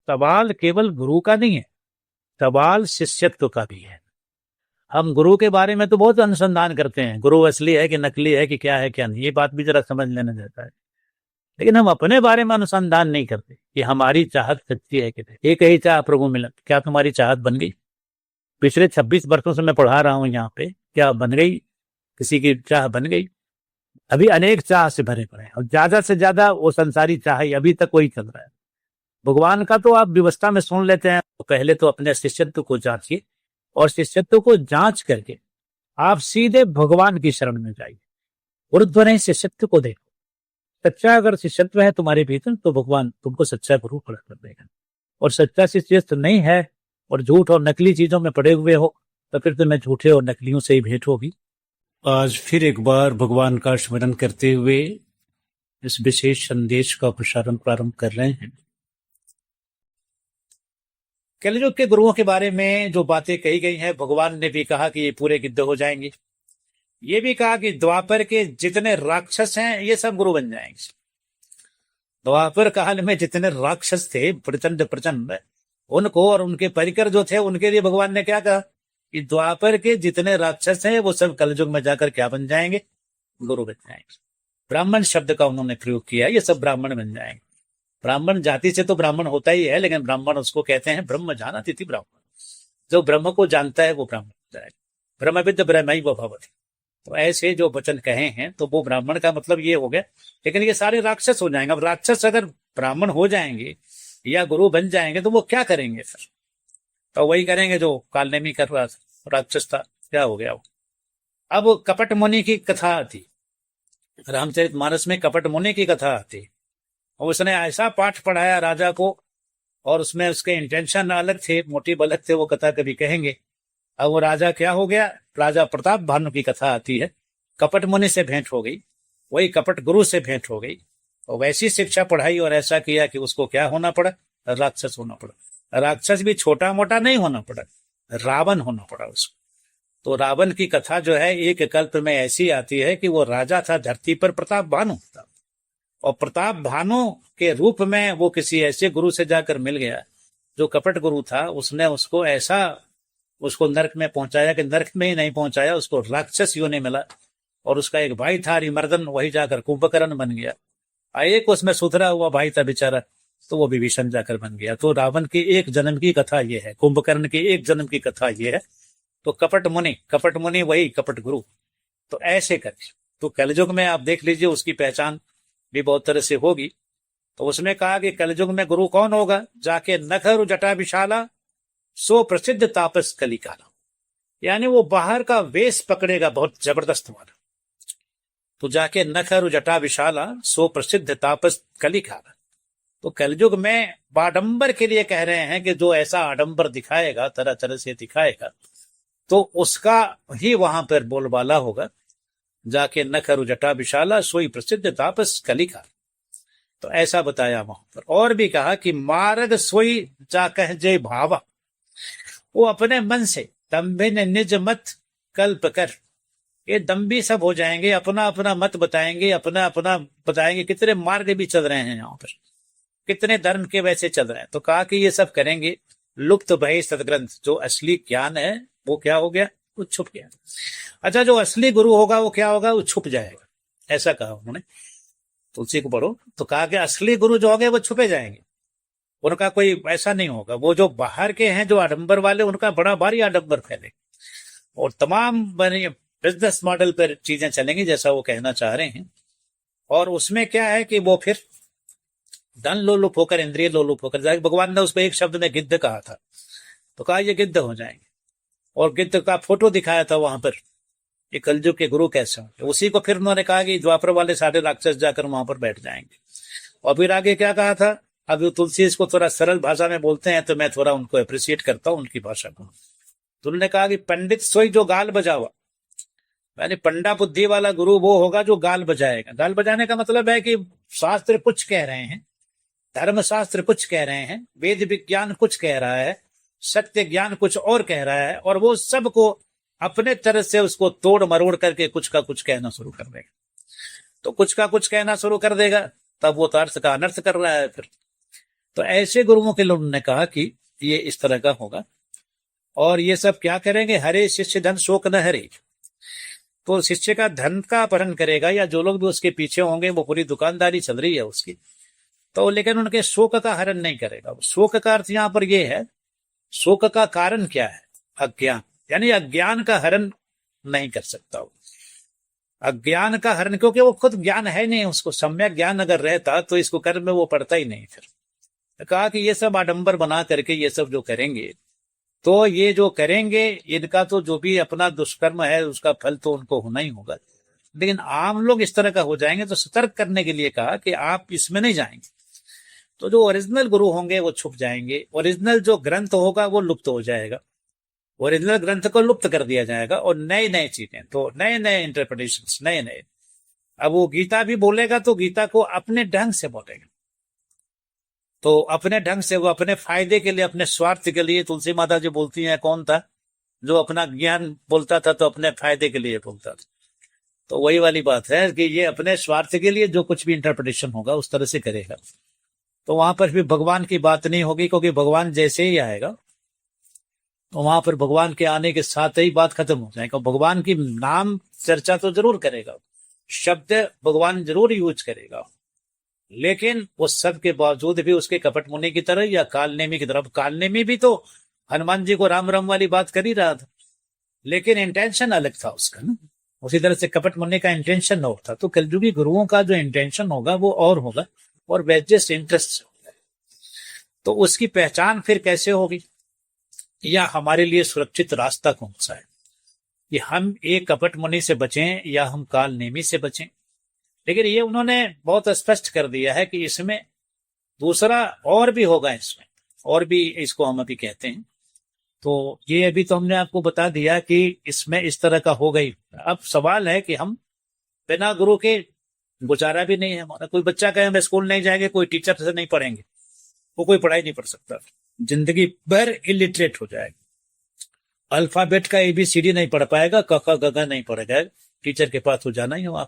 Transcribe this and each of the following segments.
सवाल केवल गुरु का नहीं है, सवाल शिष्यत्व का भी है। हम गुरु के बारे में तो बहुत अनुसंधान करते हैं, गुरु असली है कि नकली है कि क्या है क्या नहीं, ये बात भी जरा समझ लेना चाहता है। लेकिन हम अपने बारे में अनुसंधान नहीं करते कि हमारी चाहत सच्ची है कि नहीं। एक ही चाह प्रभु मिलन, क्या तुम्हारी चाहत बन गई? पिछले 26 वर्षों से मैं पढ़ा रहा हूं यहाँ पे, क्या बन गई? किसी की चाह बन गई? अभी अनेक चाह से भरे पड़े हैं और ज्यादा से ज्यादा वो संसारी चाह ही अभी तक वही चल रहा है। भगवान का तो आप व्यवस्था में सुन लेते हैं, तो पहले तो अपने शिष्यत्व को जांचिए और शिष्यत्व को जांच करके आप सीधे भगवान की शरण में जाइए। ऊर्ध्व नहीं, शिष्यत्व को देखो। सच्चा अगर शिष्यत्व है तुम्हारे भीतर तो भगवान तुमको सच्चा गुरु खड़ा कर देगा। और सच्चा शिष्यत्व नहीं है और झूठ और नकली चीजों में पड़े हुए हो तो फिर तुम्हें झूठे और नकलियों से ही भेंट होगी। आज फिर एक बार भगवान का स्मरण करते हुए इस विशेष संदेश का प्रसारण प्रारंभ कर रहे हैं। कलयुग के गुरुओं के बारे में जो बातें कही गई हैं, भगवान ने भी कहा कि ये पूरे गिद्ध हो जाएंगे। ये भी कहा कि द्वापर के जितने राक्षस हैं ये सब गुरु बन जाएंगे। द्वापर काल में जितने राक्षस थे प्रचंड प्रचंड, उनको और उनके परिकर जो थे उनके लिए भगवान ने क्या कहा कि द्वापर के जितने राक्षस हैं वो सब कलयुग में जाकर क्या बन जाएंगे? गुरु बन जाएंगे। ब्राह्मण शब्द का उन्होंने प्रयोग किया, ये सब ब्राह्मण बन जाएंगे। ब्राह्मण जाति से तो ब्राह्मण होता ही है, लेकिन ब्राह्मण उसको कहते हैं ब्रह्म जानति इति ब्राह्मण। जो ब्रह्म को जानता है वो ब्राह्मण हो जाएगा। ब्रह्मविद्य ब्रह्मैव भवति। तो ऐसे जो वचन कहे हैं तो वो ब्राह्मण का मतलब ये हो गया। लेकिन ये सारे राक्षस हो जाएंगे। अब राक्षस अगर ब्राह्मण हो जाएंगे या गुरु बन जाएंगे तो वो क्या करेंगे फिर? तो वही करेंगे जो कालनेमी कर रहा था, राक्षस था। क्या हो गया वो? अब कपट मुनि की कथा आती, रामचरितमानस में कपट मुनि की कथा आती और उसने ऐसा पाठ पढ़ाया राजा को और उसमें उसके इंटेंशन अलग थे, मोटिव अलग थे, वो कथा कभी कहेंगे। अब वो राजा क्या हो गया? राजा प्रताप भानु की कथा आती है, कपट मुनि से भेंट हो गई, वही कपट गुरु से भेंट हो गई और वैसी शिक्षा पढ़ाई और ऐसा किया कि उसको क्या होना पड़ा? राक्षस होना पड़ा। राक्षस भी छोटा मोटा नहीं होना पड़ा, रावण होना पड़ा उसको। तो रावण की कथा जो है एक कल्प में ऐसी आती है कि वो राजा था धरती पर, प्रताप भानु था, और प्रताप भानु के रूप में वो किसी ऐसे गुरु से जाकर मिल गया जो कपट गुरु था। उसने उसको ऐसा उसको नरक में पहुंचाया कि नरक में ही नहीं पहुंचाया, उसको राक्षस योनि मिला। और उसका एक भाई था हरिमर्दन, वही जाकर कुंभकर्ण बन गया। एक उसमें सुधरा हुआ भाई था बेचारा, तो वो विभीषण जाकर बन गया। तो रावण की एक जन्म की कथा ये है, कुंभकर्ण की एक जन्म की कथा ये है। तो कपट मुनि वही कपट गुरु। तो ऐसे करके तो कलयुग में आप देख लीजिए उसकी पहचान भी बहुत तरह से होगी। तो उसने कहा कि कलयुग में गुरु कौन होगा? जाके नखरु जटा विशाला सो प्रसिद्ध तापस कलिकाला। यानी वो बाहर का वेश पकड़ेगा बहुत जबरदस्त वाला। तो जाके नखरु जटा विशाला सो प्रसिद्ध तापस कलिकाला। तो कलयुग में बाडंबर के लिए कह रहे हैं कि जो ऐसा आडंबर दिखाएगा, तरह तरह से दिखाएगा, तो उसका ही वहां पर बोलबाला होगा। जाके नखरु जटा विशाला सोई प्रसिद्ध तापस कलिकाला। तो ऐसा बताया वहां पर। और भी कहा कि मारग सोई जा कह जय भावा। वो अपने मन से दम्भिन निज मत कल्प कर, ये दम्भी सब हो जाएंगे, अपना अपना मत बताएंगे, अपना अपना बताएंगे। कितने मार्ग भी चल रहे हैं यहाँ पर, कितने धर्म के वैसे चल रहे हैं। तो कहा कि ये सब करेंगे, लुप्त भय सदग्रंथ। जो असली ज्ञान है वो क्या हो गया? वो छुप गया। अच्छा, जो असली गुरु होगा वो क्या होगा? वो छुप जाएगा, ऐसा कहा उन्होंने। तुलसी को पढ़ो तो कहा कि असली गुरु जो होंगे वो छुपे जाएंगे, उनका कोई ऐसा नहीं होगा। वो जो बाहर के हैं, जो आडंबर वाले, उनका बड़ा भारी आडंबर फैलेगा और तमाम बिजनेस मॉडल पर चीजें चलेंगी, जैसा वो कहना चाह रहे हैं। और उसमें क्या है कि वो फिर धन लोलुप होकर, इंद्रिय लोलुप होकर जाएगा। भगवान ने उसको एक शब्द में गिद्ध कहा था, तो कहा ये गिद्ध हो जाएंगे। और गिद्ध का फोटो दिखाया था वहां पर, ये कलयुग के गुरु कैसे होंगे। उसी को फिर उन्होंने कहा कि द्वापर वाले सारे राक्षस जाकर वहां पर बैठ जाएंगे। और फिर आगे क्या कहा था? अब तुलसी इसको थोड़ा सरल भाषा में बोलते हैं तो मैं थोड़ा उनको अप्रिशिएट करता हूं, उनकी भाषा को। तो उन्होंने कहा कि पंडित सोई जो गाल बजावा, यानी पंडा बुद्धि वाला गुरु वो होगा जो गाल बजाएगा। गाल बजाने का मतलब है कि शास्त्र कुछ कह रहे हैं, धर्मशास्त्र कुछ कह रहे हैं, वेद विज्ञान कुछ कह रहा है, सत्य ज्ञान कुछ और कह रहा है, और वो सबको अपने तरह से उसको तोड़ मरोड़ करके कुछ का कुछ कहना शुरू कर देगा। तो कुछ का कुछ कहना शुरू कर देगा, तब वो तो अर्थ का अनर्थ कर रहा है फिर। तो ऐसे गुरुओं के लोगों ने कहा कि ये इस तरह का होगा, और ये सब क्या करेंगे, हरे शिष्य धन शोक न हरे। तो शिष्य का धन का अपहरण करेगा, या जो लोग भी उसके पीछे होंगे, वो पूरी दुकानदारी चल रही है उसकी, तो लेकिन उनके शोक का हरण नहीं करेगा। शोक का अर्थ यहाँ पर ये है, शोक का कारण क्या है, अज्ञान, यानी अज्ञान का हरण नहीं कर सकता वो। अज्ञान का हरण, क्योंकि वो खुद ज्ञान है नहीं, उसको सम्यक ज्ञान अगर रहता तो इसको कर्म में वो पड़ता ही नहीं। फिर कहा कि ये सब आडंबर बना करके ये सब जो करेंगे, तो ये जो करेंगे इनका तो जो भी अपना दुष्कर्म है उसका फल तो उनको होना ही होगा। लेकिन आम लोग इस तरह का हो जाएंगे, तो सतर्क करने के लिए कहा कि आप इसमें नहीं जाएंगे। तो जो ओरिजिनल गुरु होंगे वो छुप जाएंगे, ओरिजिनल जो ग्रंथ होगा वो लुप्त हो जाएगा, ओरिजिनल ग्रंथ को लुप्त कर दिया जाएगा, और नए नए चीजें, तो नए नए इंटरप्रिटेशन, नए नए। अब वो गीता भी बोलेगा तो गीता को अपने ढंग से बोलेगा, तो अपने ढंग से, वो अपने फायदे के लिए, अपने स्वार्थ के लिए। तुलसी माता जी बोलती हैं, कौन था जो अपना ज्ञान बोलता था तो अपने फायदे के लिए बोलता था। तो वही वाली बात है कि ये अपने स्वार्थ के लिए जो कुछ भी इंटरप्रिटेशन होगा उस तरह से करेगा। तो वहां पर भी भगवान की बात नहीं होगी, क्योंकि भगवान जैसे ही आएगा तो वहां पर भगवान के आने के साथ ही बात खत्म हो जाएगा। भगवान की नाम चर्चा तो जरूर करेगा, शब्द भगवान जरूर यूज करेगा, लेकिन वो सब के बावजूद भी उसके कपट मुनि की तरह या कालनेमी की तरफ, कालनेमी भी तो हनुमान जी को राम राम वाली बात कर ही रहा था, लेकिन इंटेंशन अलग था उसका ना। उसी तरह से कपट मुनि का इंटेंशन और था। तो कलयुगी गुरुओं का जो इंटेंशन होगा वो और होगा, और वेजेस्ट इंटरेस्ट होगा। तो उसकी पहचान फिर कैसे होगी, या हमारे लिए सुरक्षित रास्ता कौन सा है, कि हम एक कपट मुनि से बचें या हम काल नेमी से बचें। लेकिन ये उन्होंने बहुत स्पष्ट कर दिया है कि इसमें दूसरा और भी होगा, इसमें और भी, इसको हम अभी कहते हैं। तो ये अभी तो हमने आपको बता दिया कि इसमें इस तरह का हो गई। अब सवाल है कि हम बिना गुरु के गुजारा भी नहीं है हमारा। कोई बच्चा कहे हम स्कूल नहीं जाएंगे, कोई टीचर से नहीं पढ़ेंगे, वो कोई पढ़ाई नहीं पढ़ सकता, जिंदगी भर इलिटरेट हो जाएगा। अल्फाबेट का ABCD नहीं पढ़ पाएगा, क ख ग घ नहीं पढ़ेगा, टीचर के पास तो जाना ही होगा,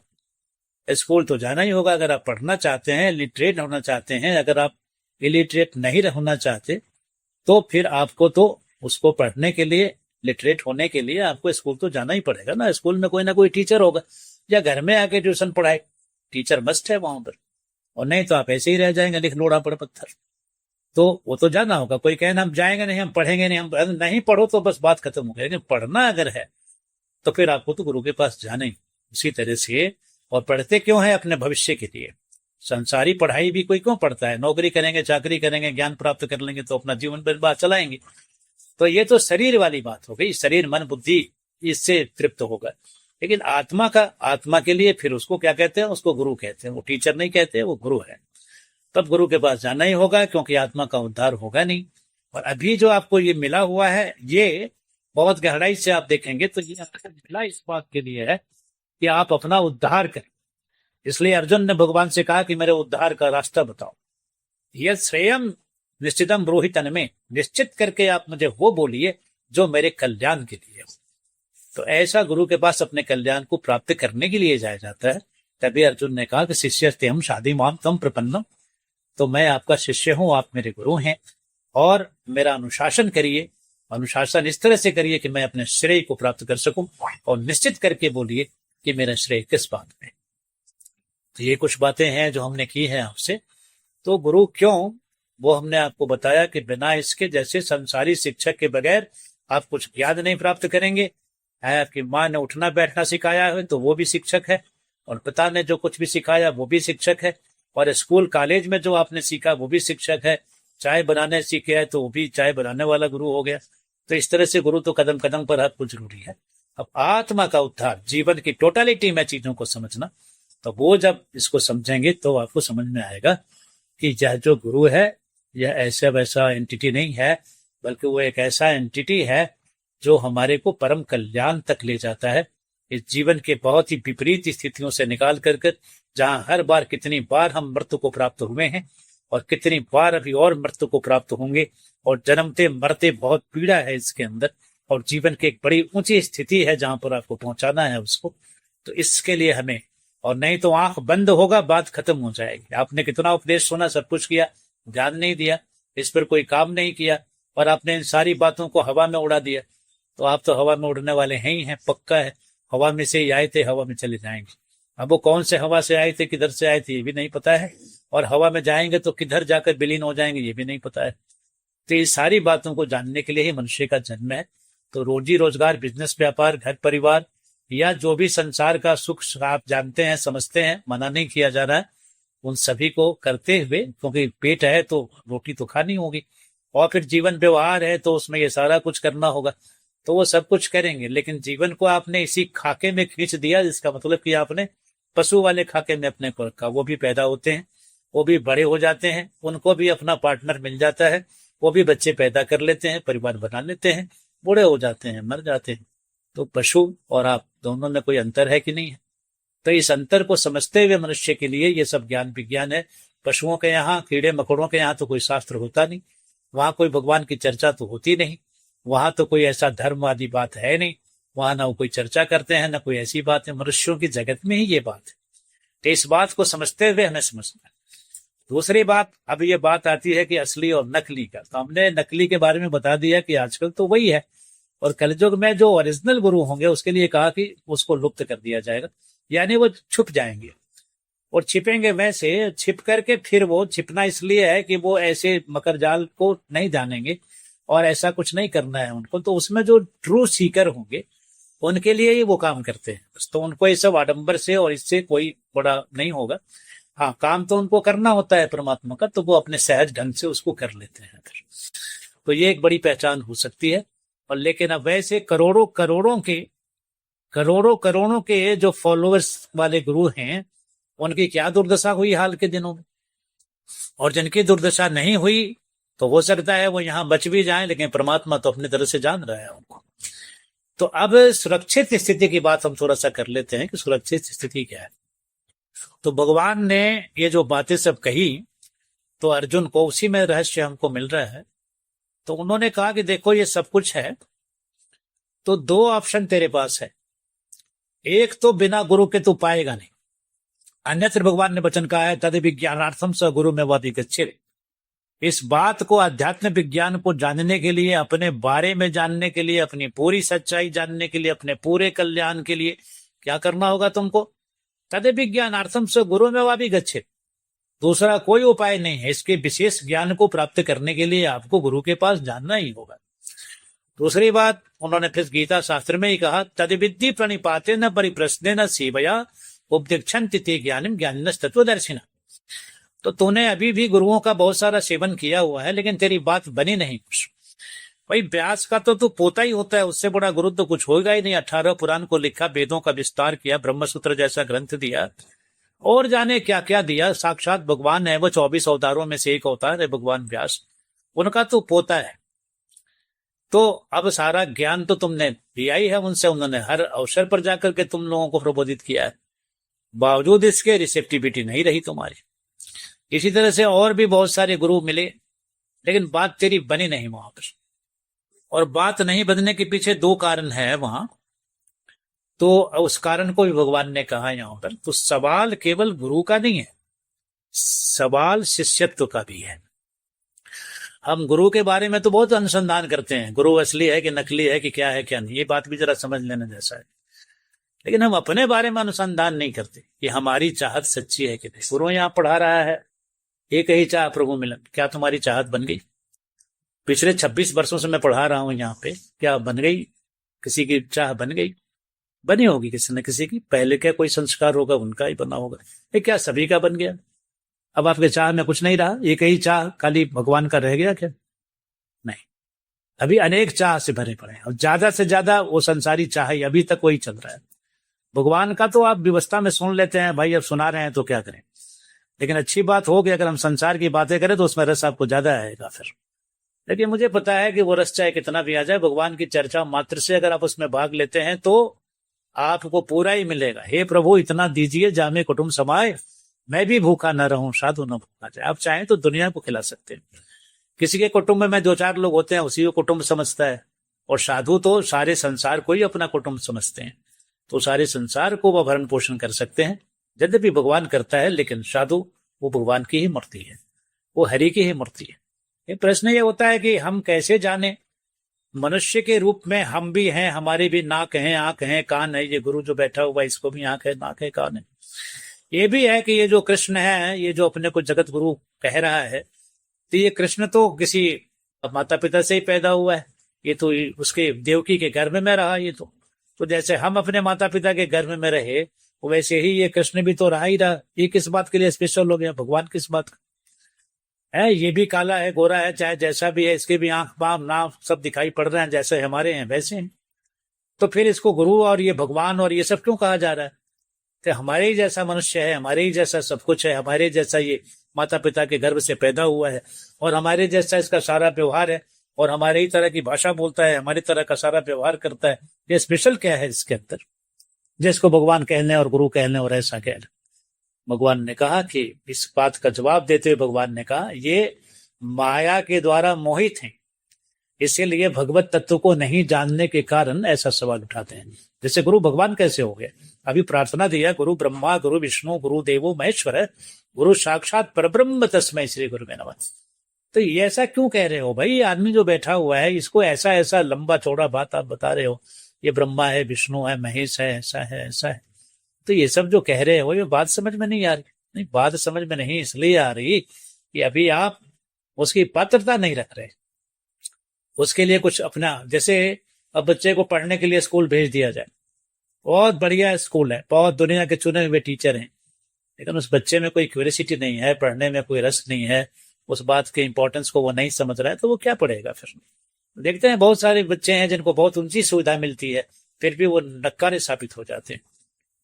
स्कूल तो जाना ही होगा। अगर आप पढ़ना चाहते हैं, लिटरेट होना चाहते हैं, अगर आप इलिटरेट नहीं होना चाहते, तो फिर आपको तो उसको पढ़ने के लिए, लिटरेट होने के लिए आपको स्कूल तो जाना ही पड़ेगा ना। स्कूल में कोई ना कोई टीचर होगा, या घर में आके ट्यूशन पढ़ाए, टीचर मस्ट है वहां पर, और नहीं तो आप ऐसे ही रह जाएंगे लिख लोड़ा पड़ पत्थर। तो वो तो जाना होगा। कोई कहना हम जाएंगे नहीं, हम पढ़ेंगे नहीं, हम नहीं पढ़ो तो बस बात खत्म हो गई। लेकिन पढ़ना अगर है तो फिर आपको तो गुरु के पास जाना ही। उसी तरह से, और पढ़ते क्यों है, अपने भविष्य के लिए। संसारी पढ़ाई भी कोई क्यों पढ़ता है, नौकरी करेंगे, चाकरी करेंगे, ज्ञान प्राप्त कर लेंगे तो अपना जीवन बर्बाद चलाएंगे। तो ये तो शरीर वाली बात हो गई, शरीर मन बुद्धि इससे तृप्त होगा। लेकिन आत्मा का, आत्मा के लिए फिर उसको क्या कहते हैं, उसको गुरु कहते हैं। वो टीचर नहीं कहते, वो गुरु है। तब गुरु के पास जाना ही होगा, क्योंकि आत्मा का उद्धार होगा नहीं। और अभी जो आपको ये मिला हुआ है, ये बहुत गहराई से आप देखेंगे तो ये आपको मिला इस बात के लिए है कि आप अपना उद्धार करें। इसलिए अर्जुन ने भगवान से कहा कि मेरे उद्धार का रास्ता बताओ। यह स्वयं निश्चितम ब्रूहि तन्मे, निश्चित करके आप मुझे वो बोलिए जो मेरे कल्याण के लिए हो। तो ऐसा गुरु के पास अपने कल्याण को प्राप्त करने के लिए जाया जाता है। तभी अर्जुन ने कहा कि शिष्य हम शादी माम तम प्रपन्नम, तो मैं आपका शिष्य हूं, आप मेरे गुरु हैं, और मेरा अनुशासन करिए। अनुशासन इस तरह से करिए कि मैं अपने श्रेय को प्राप्त कर सकूं, और निश्चित करके बोलिए कि मेरा श्रेय किस बात में। तो ये कुछ बातें हैं जो हमने की हैं आपसे। तो गुरु क्यों, वो हमने आपको बताया कि बिना इसके, जैसे संसारी शिक्षक के बगैर आप कुछ ज्ञान नहीं प्राप्त करेंगे। आपकी माँ ने उठना बैठना सिखाया है तो वो भी शिक्षक है, और पिता ने जो कुछ भी सिखाया वो भी शिक्षक है, और स्कूल कॉलेज में जो आपने सीखा वो भी शिक्षक है। चाय बनाने सीखे है तो वो भी चाय बनाने वाला गुरु हो गया। तो इस तरह से गुरु तो कदम कदम पर आपको जरूरी है। अब आत्मा का उद्धार, जीवन की टोटलिटी में चीजों को समझना, तो वो जब इसको समझेंगे तो आपको समझ में आएगा कि यह जो गुरु है यह ऐसा वैसा एंटिटी नहीं है, बल्कि वो एक ऐसा एंटिटी है जो हमारे को परम कल्याण तक ले जाता है। इस जीवन के बहुत ही विपरीत स्थितियों से निकाल कर जहां हर बार कितनी बार हम मृत्यु को प्राप्त हुए हैं, और कितनी बार अभी और मृत्यु को प्राप्त होंगे, और जन्मते मरते बहुत पीड़ा है इसके अंदर, और जीवन की एक बड़ी ऊंची स्थिति है जहां पर आपको पहुंचाना है उसको। तो इसके लिए हमें, और नहीं तो आंख बंद होगा, बात खत्म हो जाएगी। आपने कितना उपदेश सुना, सब कुछ किया, ध्यान नहीं दिया, इस पर कोई काम नहीं किया और आपने इन सारी बातों को हवा में उड़ा दिया, तो आप तो हवा में उड़ने वाले हैं ही हैं, पक्का है। हवा में से ही आए थे, हवा में चले जाएंगे। अब वो कौन से हवा से आए थे, किधर से आए थे, ये भी नहीं पता है, और हवा में जाएंगे तो किधर जाकर विलीन हो जाएंगे, ये भी नहीं पता है। तो ये सारी बातों को जानने के लिए ही मनुष्य का जन्म है। तो रोजी रोजगार, बिजनेस, व्यापार, घर परिवार या जो भी संसार का सुख आप जानते हैं, समझते हैं, मना नहीं किया जा रहा है, उन सभी को करते हुए, क्योंकि पेट है तो रोटी तो खानी होगी, और फिर जीवन व्यवहार है तो उसमें ये सारा कुछ करना होगा, तो वो सब कुछ करेंगे। लेकिन जीवन को आपने इसी खाके में खींच दिया, जिसका मतलब कि आपने पशु वाले खाके में अपने को रखा। वो भी पैदा होते हैं, वो भी बड़े हो जाते हैं, उनको भी अपना पार्टनर मिल जाता है, वो भी बच्चे पैदा कर लेते हैं, परिवार बना लेते हैं, बूढ़े हो जाते हैं, मर जाते हैं। तो पशु और आप दोनों में कोई अंतर है कि नहीं है? तो इस अंतर को समझते हुए मनुष्य के लिए ये सब ज्ञान विज्ञान है। पशुओं के यहाँ, कीड़े मकोड़ों के यहाँ तो कोई शास्त्र होता नहीं, वहां कोई भगवान की चर्चा तो होती नहीं, वहां तो कोई ऐसा धर्म आदि बात है नहीं, वहां ना कोई चर्चा करते हैं, ना कोई ऐसी बात है। मनुष्यों की जगत में ही ये बात है। तो इस बात को समझते हुए हमें समझना है। दूसरी बात, अब ये बात आती है कि असली और नकली का। तो हमने नकली के बारे में बता दिया कि आजकल तो वही है, और कलयुग में जो ओरिजिनल गुरु होंगे उसके लिए कहा कि उसको लुप्त कर दिया जाएगा, यानी वो छुप जाएंगे। और छिपेंगे वैसे, छिप करके फिर वो छिपना इसलिए है कि वो ऐसे मकर जाल को नहीं जानेंगे और ऐसा कुछ नहीं करना है उनको। तो उसमें जो ट्रू सीकर होंगे उनके लिए ही वो काम करते हैं। तो उनको ये सब आडंबर से और इससे कोई बड़ा नहीं होगा। हाँ, काम तो उनको करना होता है परमात्मा का, तो वो अपने सहज ढंग से उसको कर लेते हैं। तो ये एक बड़ी पहचान हो सकती है। और लेकिन अब वैसे करोड़ों करोड़ों के जो फॉलोअर्स वाले गुरु हैं, उनकी क्या दुर्दशा हुई हाल के दिनों में। और जिनकी दुर्दशा नहीं हुई तो हो सकता है वो यहाँ बच भी जाएं, लेकिन परमात्मा तो अपनी तरह से जान रहा है उनको। तो अब सुरक्षित स्थिति की बात हम थोड़ा सा कर लेते हैं कि सुरक्षित स्थिति क्या है। तो भगवान ने ये जो बातें सब कही, तो अर्जुन को उसी में रहस्य हमको मिल रहा है। तो उन्होंने कहा कि देखो ये सब कुछ है, तो दो ऑप्शन तेरे पास है। एक तो बिना गुरु के तू पाएगा नहीं, अन्यत्र भगवान ने वचन कहा है तद विज्ञानार्थम स गुरु में वादिगच्छेत्। इस बात को, अध्यात्म विज्ञान को जानने के लिए, अपने बारे में जानने के लिए, अपनी पूरी सच्चाई जानने के लिए, अपने पूरे कल्याण के लिए क्या करना होगा तुमको? तद विज्ञानार्थम स गुरु में वादिगच्छेत्। दूसरा कोई उपाय नहीं है। इसके विशेष ज्ञान को प्राप्त करने के लिए आपको गुरु के पास जानना ही होगा। दूसरी बात उन्होंने फिर गीता शास्त्र में ही कहा, तद विद्धि प्रणिपाते न परिप्रश्ने न सेवया उपदीक्षन्ति ते ज्ञानम ज्ञानिनस् तत्वदर्शिनः। तो तूने अभी भी गुरुओं का बहुत सारा सेवन किया हुआ है, लेकिन तेरी बात बनी नहीं कुछ। भाई व्यास का तो तू पोता ही होता है, उससे बड़ा गुरु तो कुछ होगा ही नहीं। 18 पुराण को लिखा, वेदों का विस्तार किया, ब्रह्मसूत्र जैसा ग्रंथ दिया, और जाने क्या क्या दिया। साक्षात भगवान है वो, 24 अवतारों में से एक अवतार है भगवान व्यास, उनका तो पोता है। तो अब सारा ज्ञान तो तुमने दिया ही है उनसे, उन्होंने हर अवसर पर जाकर के तुम लोगों को प्रबोधित किया है, बावजूद इसके रिसेप्टिविटी नहीं रही तुम्हारी। इसी तरह से और भी बहुत सारे गुरु मिले, लेकिन बात तेरी बनी नहीं वहां पर। और बात नहीं बनने के पीछे दो कारण है वहां, तो उस कारण को भी भगवान ने कहा यहाँ पर। तो सवाल केवल गुरु का नहीं है, सवाल शिष्यत्व का भी है। हम गुरु के बारे में तो बहुत अनुसंधान करते हैं, गुरु असली है कि नकली है, कि क्या है क्या नहीं, ये बात भी जरा समझ लेने जैसा है। लेकिन हम अपने बारे में अनुसंधान नहीं करते कि हमारी चाहत सच्ची है कि नहीं। गुरु यहाँ पढ़ा रहा है, एक ही चाह प्रभु मिलन, क्या तुम्हारी चाहत बन गई? पिछले 26 वर्षों से मैं पढ़ा रहा हूं यहाँ पे, क्या बन गई? किसी की चाह बन गई? बनी होगी किसी न किसी की, पहले क्या कोई संस्कार होगा उनका ही बना होगा। ये क्या सभी का बन गया? अब आपके चाह में कुछ नहीं रहा, एक ही चाह खाली भगवान का रह गया क्या? नहीं, अभी अनेक चाह से भरे पड़े हैं, और ज्यादा से ज्यादा वो संसारी चाह ही अभी तक वही चल रहा है। भगवान का तो आप व्यवस्था में सुन लेते हैं, भाई अब सुना रहे हैं तो क्या करें। लेकिन अच्छी बात हो कि अगर हम संसार की बातें करें तो उसमें रस आपको ज्यादा आएगा फिर। लेकिन मुझे पता है कि वो रस चाहे कितना भी आ जाए, भगवान की चर्चा मात्र से अगर आप उसमें भाग लेते हैं तो आपको पूरा ही मिलेगा। हे प्रभु इतना दीजिए जामे कुटुंब समाए, मैं भी भूखा न रहूं साधु न भूखा जाए। आप चाहें तो दुनिया को खिला सकते हैं। किसी के कुटुंब में 2-4 लोग होते हैं, उसी को कुटुंब समझता है, और साधु तो सारे संसार को ही अपना कुटुंब समझते हैं, तो सारे संसार को वो भरण पोषण कर सकते हैं। यद्यपि भगवान करता है, लेकिन साधु वो भगवान की ही मूर्ति है, वो हरि की ही मूर्ति है। ये प्रश्न ये होता है कि हम कैसे जाने, मनुष्य के रूप में हम भी हैं, हमारी भी नाक है, आंख है, कान है। ये गुरु जो बैठा हुआ है इसको भी आंख है, नाक है, कान है। ये भी है कि ये जो कृष्ण है, ये जो अपने को जगत गुरु कह रहा है, तो ये कृष्ण तो किसी माता पिता से ही पैदा हुआ है। ये तो उसके देवकी के गर्भ में रहा। ये तो जैसे हम अपने माता पिता के गर्भ में रहे, वैसे ही ये कृष्ण भी तो रहा ही रहा। ये किस बात के लिए स्पेशल हो गया? भगवान किस बात का है? ये भी काला है, गोरा है, चाहे जैसा भी है, इसके भी आंख पाँव नाक सब दिखाई पड़ रहे हैं, जैसे हमारे हैं वैसे हैं। तो फिर इसको गुरु और ये भगवान और ये सब क्यों कहा जा रहा है? तो हमारे ही जैसा मनुष्य है, हमारे ही जैसा सब कुछ है, हमारे जैसा ये माता पिता के गर्भ से पैदा हुआ है, और हमारे जैसा इसका सारा व्यवहार है, और हमारे ही तरह की भाषा बोलता है, हमारी तरह का सारा व्यवहार करता है। ये स्पेशल क्या है इसके अंदर जिसको भगवान कहने और गुरु कहने और ऐसा कहने? भगवान ने कहा कि इस बात का जवाब देते हुए भगवान ने कहा, ये माया के द्वारा मोहित हैं, इसीलिए भगवत तत्व को नहीं जानने के कारण ऐसा सवाल उठाते हैं। जैसे गुरु भगवान कैसे हो गए? अभी प्रार्थना दिया, गुरु ब्रह्मा गुरु विष्णु गुरु देवो महेश्वर गुरु साक्षात परब्रह्म तस्मै श्री गुरुवे नमः। तो ये ऐसा क्यों कह रहे हो भाई? आदमी जो बैठा हुआ है इसको ऐसा ऐसा लंबा चौड़ा बात आप बता रहे हो, ये ब्रह्मा है, विष्णु है, महेश है, ऐसा है, ऐसा है। तो ये सब जो कह रहे हो ये बात समझ में नहीं आ रही। नहीं, बात समझ में नहीं इसलिए आ रही कि अभी आप उसकी पात्रता नहीं रख रहे। उसके लिए कुछ अपना, जैसे अब बच्चे को पढ़ने के लिए स्कूल भेज दिया जाए, बहुत बढ़िया स्कूल है, बहुत दुनिया के चुने हुए टीचर हैं, लेकिन उस बच्चे में कोई क्यूरियोसिटी नहीं है, पढ़ने में कोई रस नहीं है, उस बात के इंपॉर्टेंस को वो नहीं समझ रहा है, तो वो क्या पढ़ेगा फिर? देखते हैं बहुत सारे बच्चे हैं जिनको बहुत ऊंची सुविधा मिलती है, फिर भी वो नक्कारे साबित हो जाते हैं।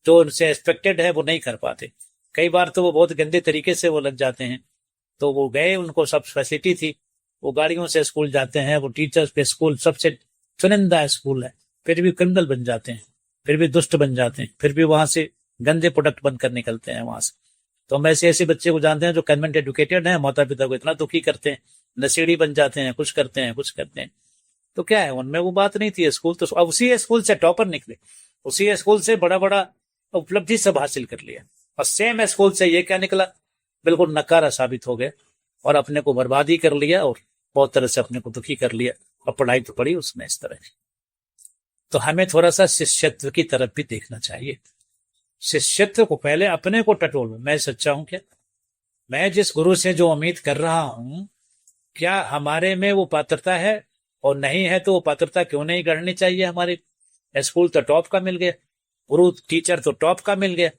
जो उनसे एक्सपेक्टेड है वो नहीं कर पाते। कई बार तो वो बहुत गंदे तरीके से वो लग जाते हैं। तो वो गए, उनको सब फैसिलिटी थी, वो गाड़ियों से स्कूल जाते हैं, वो टीचर्स पे स्कूल सबसे चुनिंदा स्कूल है, फिर भी क्रिमिनल बन जाते हैं, फिर भी दुष्ट बन जाते हैं, फिर भी वहां से गंदे प्रोडक्ट बनकर निकलते हैं वहां से। तो हम ऐसे ऐसे बच्चे को जानते हैं जो कन्वेंट एजुकेटेड है, माता पिता को इतना दुखी करते हैं, नशेड़ी बन जाते हैं, कुछ करते हैं कुछ करते हैं। तो क्या है, उनमें वो बात नहीं थी। स्कूल तो अब उसी स्कूल से टॉपर निकले, उसी स्कूल से बड़ा बड़ा उपलब्धि सब हासिल कर लिया, और सेम स्कूल से ये क्या निकला? बिल्कुल नकारा साबित हो गया और अपने को बर्बादी कर लिया और बहुत तरह से अपने को दुखी कर लिया। और पढ़ाई तो पढ़ी उसमें इस तरह की। तो हमें थोड़ा सा शिष्यत्व की तरफ भी देखना चाहिए। शिष्यत्व को पहले अपने को टटोलो, मैं सच्चा हूं क्या? मैं जिस गुरु से जो उम्मीद कर रहा हूं, क्या हमारे में वो पात्रता है? और नहीं है तो वो पात्रता क्यों नहीं गढ़नी चाहिए हमारे? स्कूल तो टॉप का मिल गया, गुरु टीचर तो टॉप का मिल गया,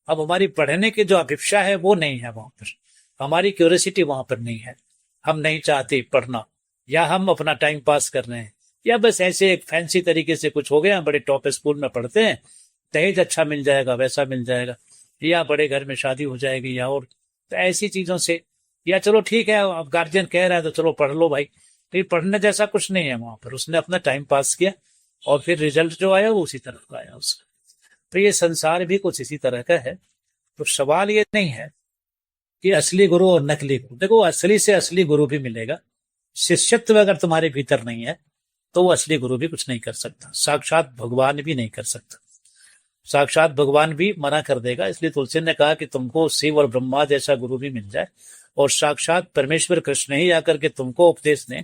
अब हमारी पढ़ने की जो अभिप्सा है वो नहीं है वहां पर, हमारी क्यूरियोसिटी वहां पर नहीं है, हम नहीं चाहते पढ़ना, या हम अपना टाइम पास कर रहे हैं, या बस ऐसे एक फैंसी तरीके से कुछ हो गया, बड़े टॉप स्कूल में पढ़ते हैं, दहेज अच्छा मिल जाएगा, वैसा मिल जाएगा, या बड़े घर में शादी हो जाएगी, या और तो ऐसी चीजों से, या चलो ठीक है अब गार्जियन कह रहा है तो चलो पढ़ लो भाई, तो पढ़ने जैसा कुछ नहीं है वहां पर। उसने अपना टाइम पास किया और फिर रिजल्ट जो आया वो उसी तरह का आया उसका। तो ये संसार भी कुछ इसी तरह का है। तो सवाल ये नहीं है कि असली गुरु और नकली गुरु। देखो, असली से असली गुरु भी मिलेगा, शिष्यत्व अगर तुम्हारे भीतर नहीं है तो वो असली गुरु भी कुछ नहीं कर सकता, साक्षात भगवान भी नहीं कर सकता, साक्षात भगवान भी मना कर देगा। इसलिए तुलसी ने कहा कि तुमको शिव और ब्रह्मा जैसा गुरु भी मिल जाए और साक्षात परमेश्वर कृष्ण ही आकर के तुमको उपदेश दें,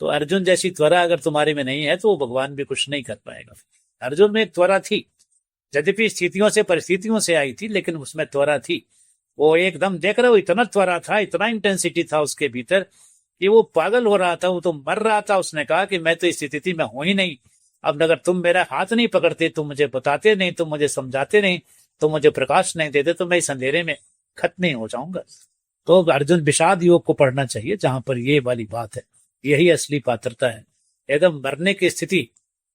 तो अर्जुन जैसी त्वरा अगर तुम्हारे में नहीं है तो भगवान भी कुछ नहीं कर पाएगा। अर्जुन में एक त्वरा थी, यद्यपि स्थितियों से परिस्थितियों से आई थी, लेकिन उसमें त्वरा थी। वो एकदम देख रहे हो, इतना त्वरा था, इतना इंटेंसिटी था उसके भीतर कि वो पागल हो रहा था, वो तो मर रहा था। उसने कहा कि मैं तो इस स्थिति में हूं ही नहीं, अब अगर तुम मेरा हाथ नहीं पकड़ते, तुम मुझे बताते नहीं, तुम मुझे समझाते नहीं, तुम मुझे प्रकाश नहीं देते, तो मैं इस अंधेरे में खत्म नहीं हो जाऊंगा। तो अर्जुन विषाद योग को पढ़ना चाहिए, जहां पर ये वाली बात है, यही असली पात्रता है, एकदम मरने की स्थिति।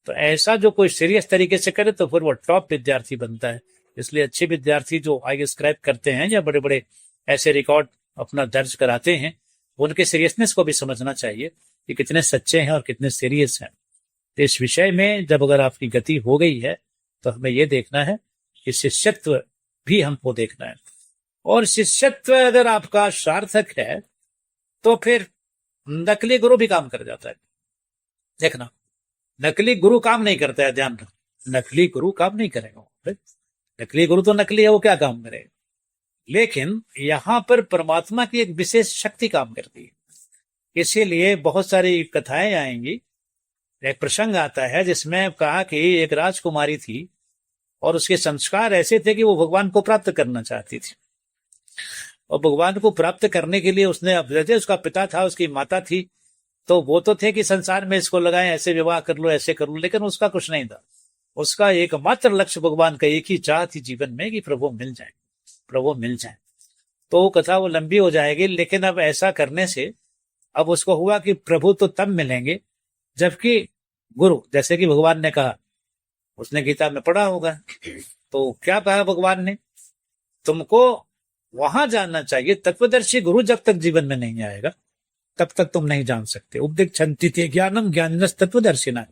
तो ऐसा जो कोई सीरियस तरीके से करे तो फिर वो टॉप विद्यार्थी बनता है। इसलिए अच्छे विद्यार्थी जो आगे स्क्रैप करते हैं या बड़े बड़े ऐसे रिकॉर्ड अपना दर्ज कराते हैं, उनके सीरियसनेस को भी समझना चाहिए कि कितने सच्चे हैं और कितने सीरियस हैं। तो इस विषय में जब अगर आपकी गति हो गई है तो हमें ये देखना है कि शिष्यत्व भी हमको देखना है, और शिष्यत्व अगर आपका सार्थक है तो फिर नकली गुरु भी काम कर जाता है। देखना, नकली गुरु काम नहीं करता है, ध्यान रखना, नकली गुरु काम नहीं करेगा। नकली गुरु तो नकली है, वो क्या काम करेगा? लेकिन यहां पर परमात्मा की एक विशेष शक्ति काम करती है। इसीलिए बहुत सारी कथाएं आएंगी। एक प्रसंग आता है जिसमें कहा कि एक राजकुमारी थी और उसके संस्कार ऐसे थे कि वो भगवान को प्राप्त करना चाहती थी। और भगवान को प्राप्त करने के लिए उसने, अब जैसे उसका पिता था, उसकी माता थी, तो वो तो थे कि संसार में इसको लगाए, ऐसे विवाह कर लो, ऐसे कर लो, लेकिन उसका कुछ नहीं था। उसका एकमात्र लक्ष्य भगवान का, एक ही चाह थी जीवन में कि प्रभु मिल जाए, प्रभु मिल जाए। तो वो कथा वो लंबी हो जाएगी, लेकिन अब ऐसा करने से अब उसको हुआ कि प्रभु तो तब मिलेंगे जबकि गुरु, जैसे कि भगवान ने कहा, उसने गीता में पढ़ा होगा, तो क्या कहा भगवान ने, तुमको वहां जानना चाहिए। तत्वदर्शी गुरु जब तक जीवन में नहीं आएगा तब तक तुम नहीं जान सकते। उपदिक्षन्ति ते ज्ञानम ज्ञानस तत्वदर्शिना,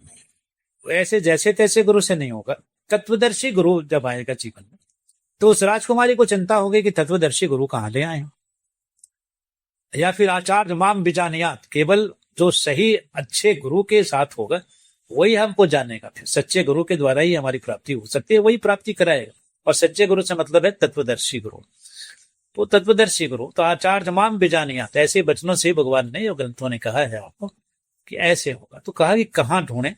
ऐसे जैसे तैसे गुरु से नहीं होगा। तत्वदर्शी गुरु जब आएगा जीवन में, तो उस राजकुमारी को चिंता होगी कि तत्वदर्शी गुरु कहां ले आए, या फिर आचार्य माम बिजानियात, केवल जो सही अच्छे गुरु के साथ होगा वही हमको जानेगा। फिर सच्चे गुरु के द्वारा ही हमारी प्राप्ति हो सकती है, वही प्राप्ति कराएगा। और सच्चे गुरु से मतलब है तत्वदर्शी गुरु। तो तत्वदर्शी गुरु, तो आचार्य माम बिजानियात, ऐसे वचनों से भगवान ने, यो ग्रंथों ने कहा है आपको कि ऐसे होगा। तो कहा कि कहाँ ढूंढे,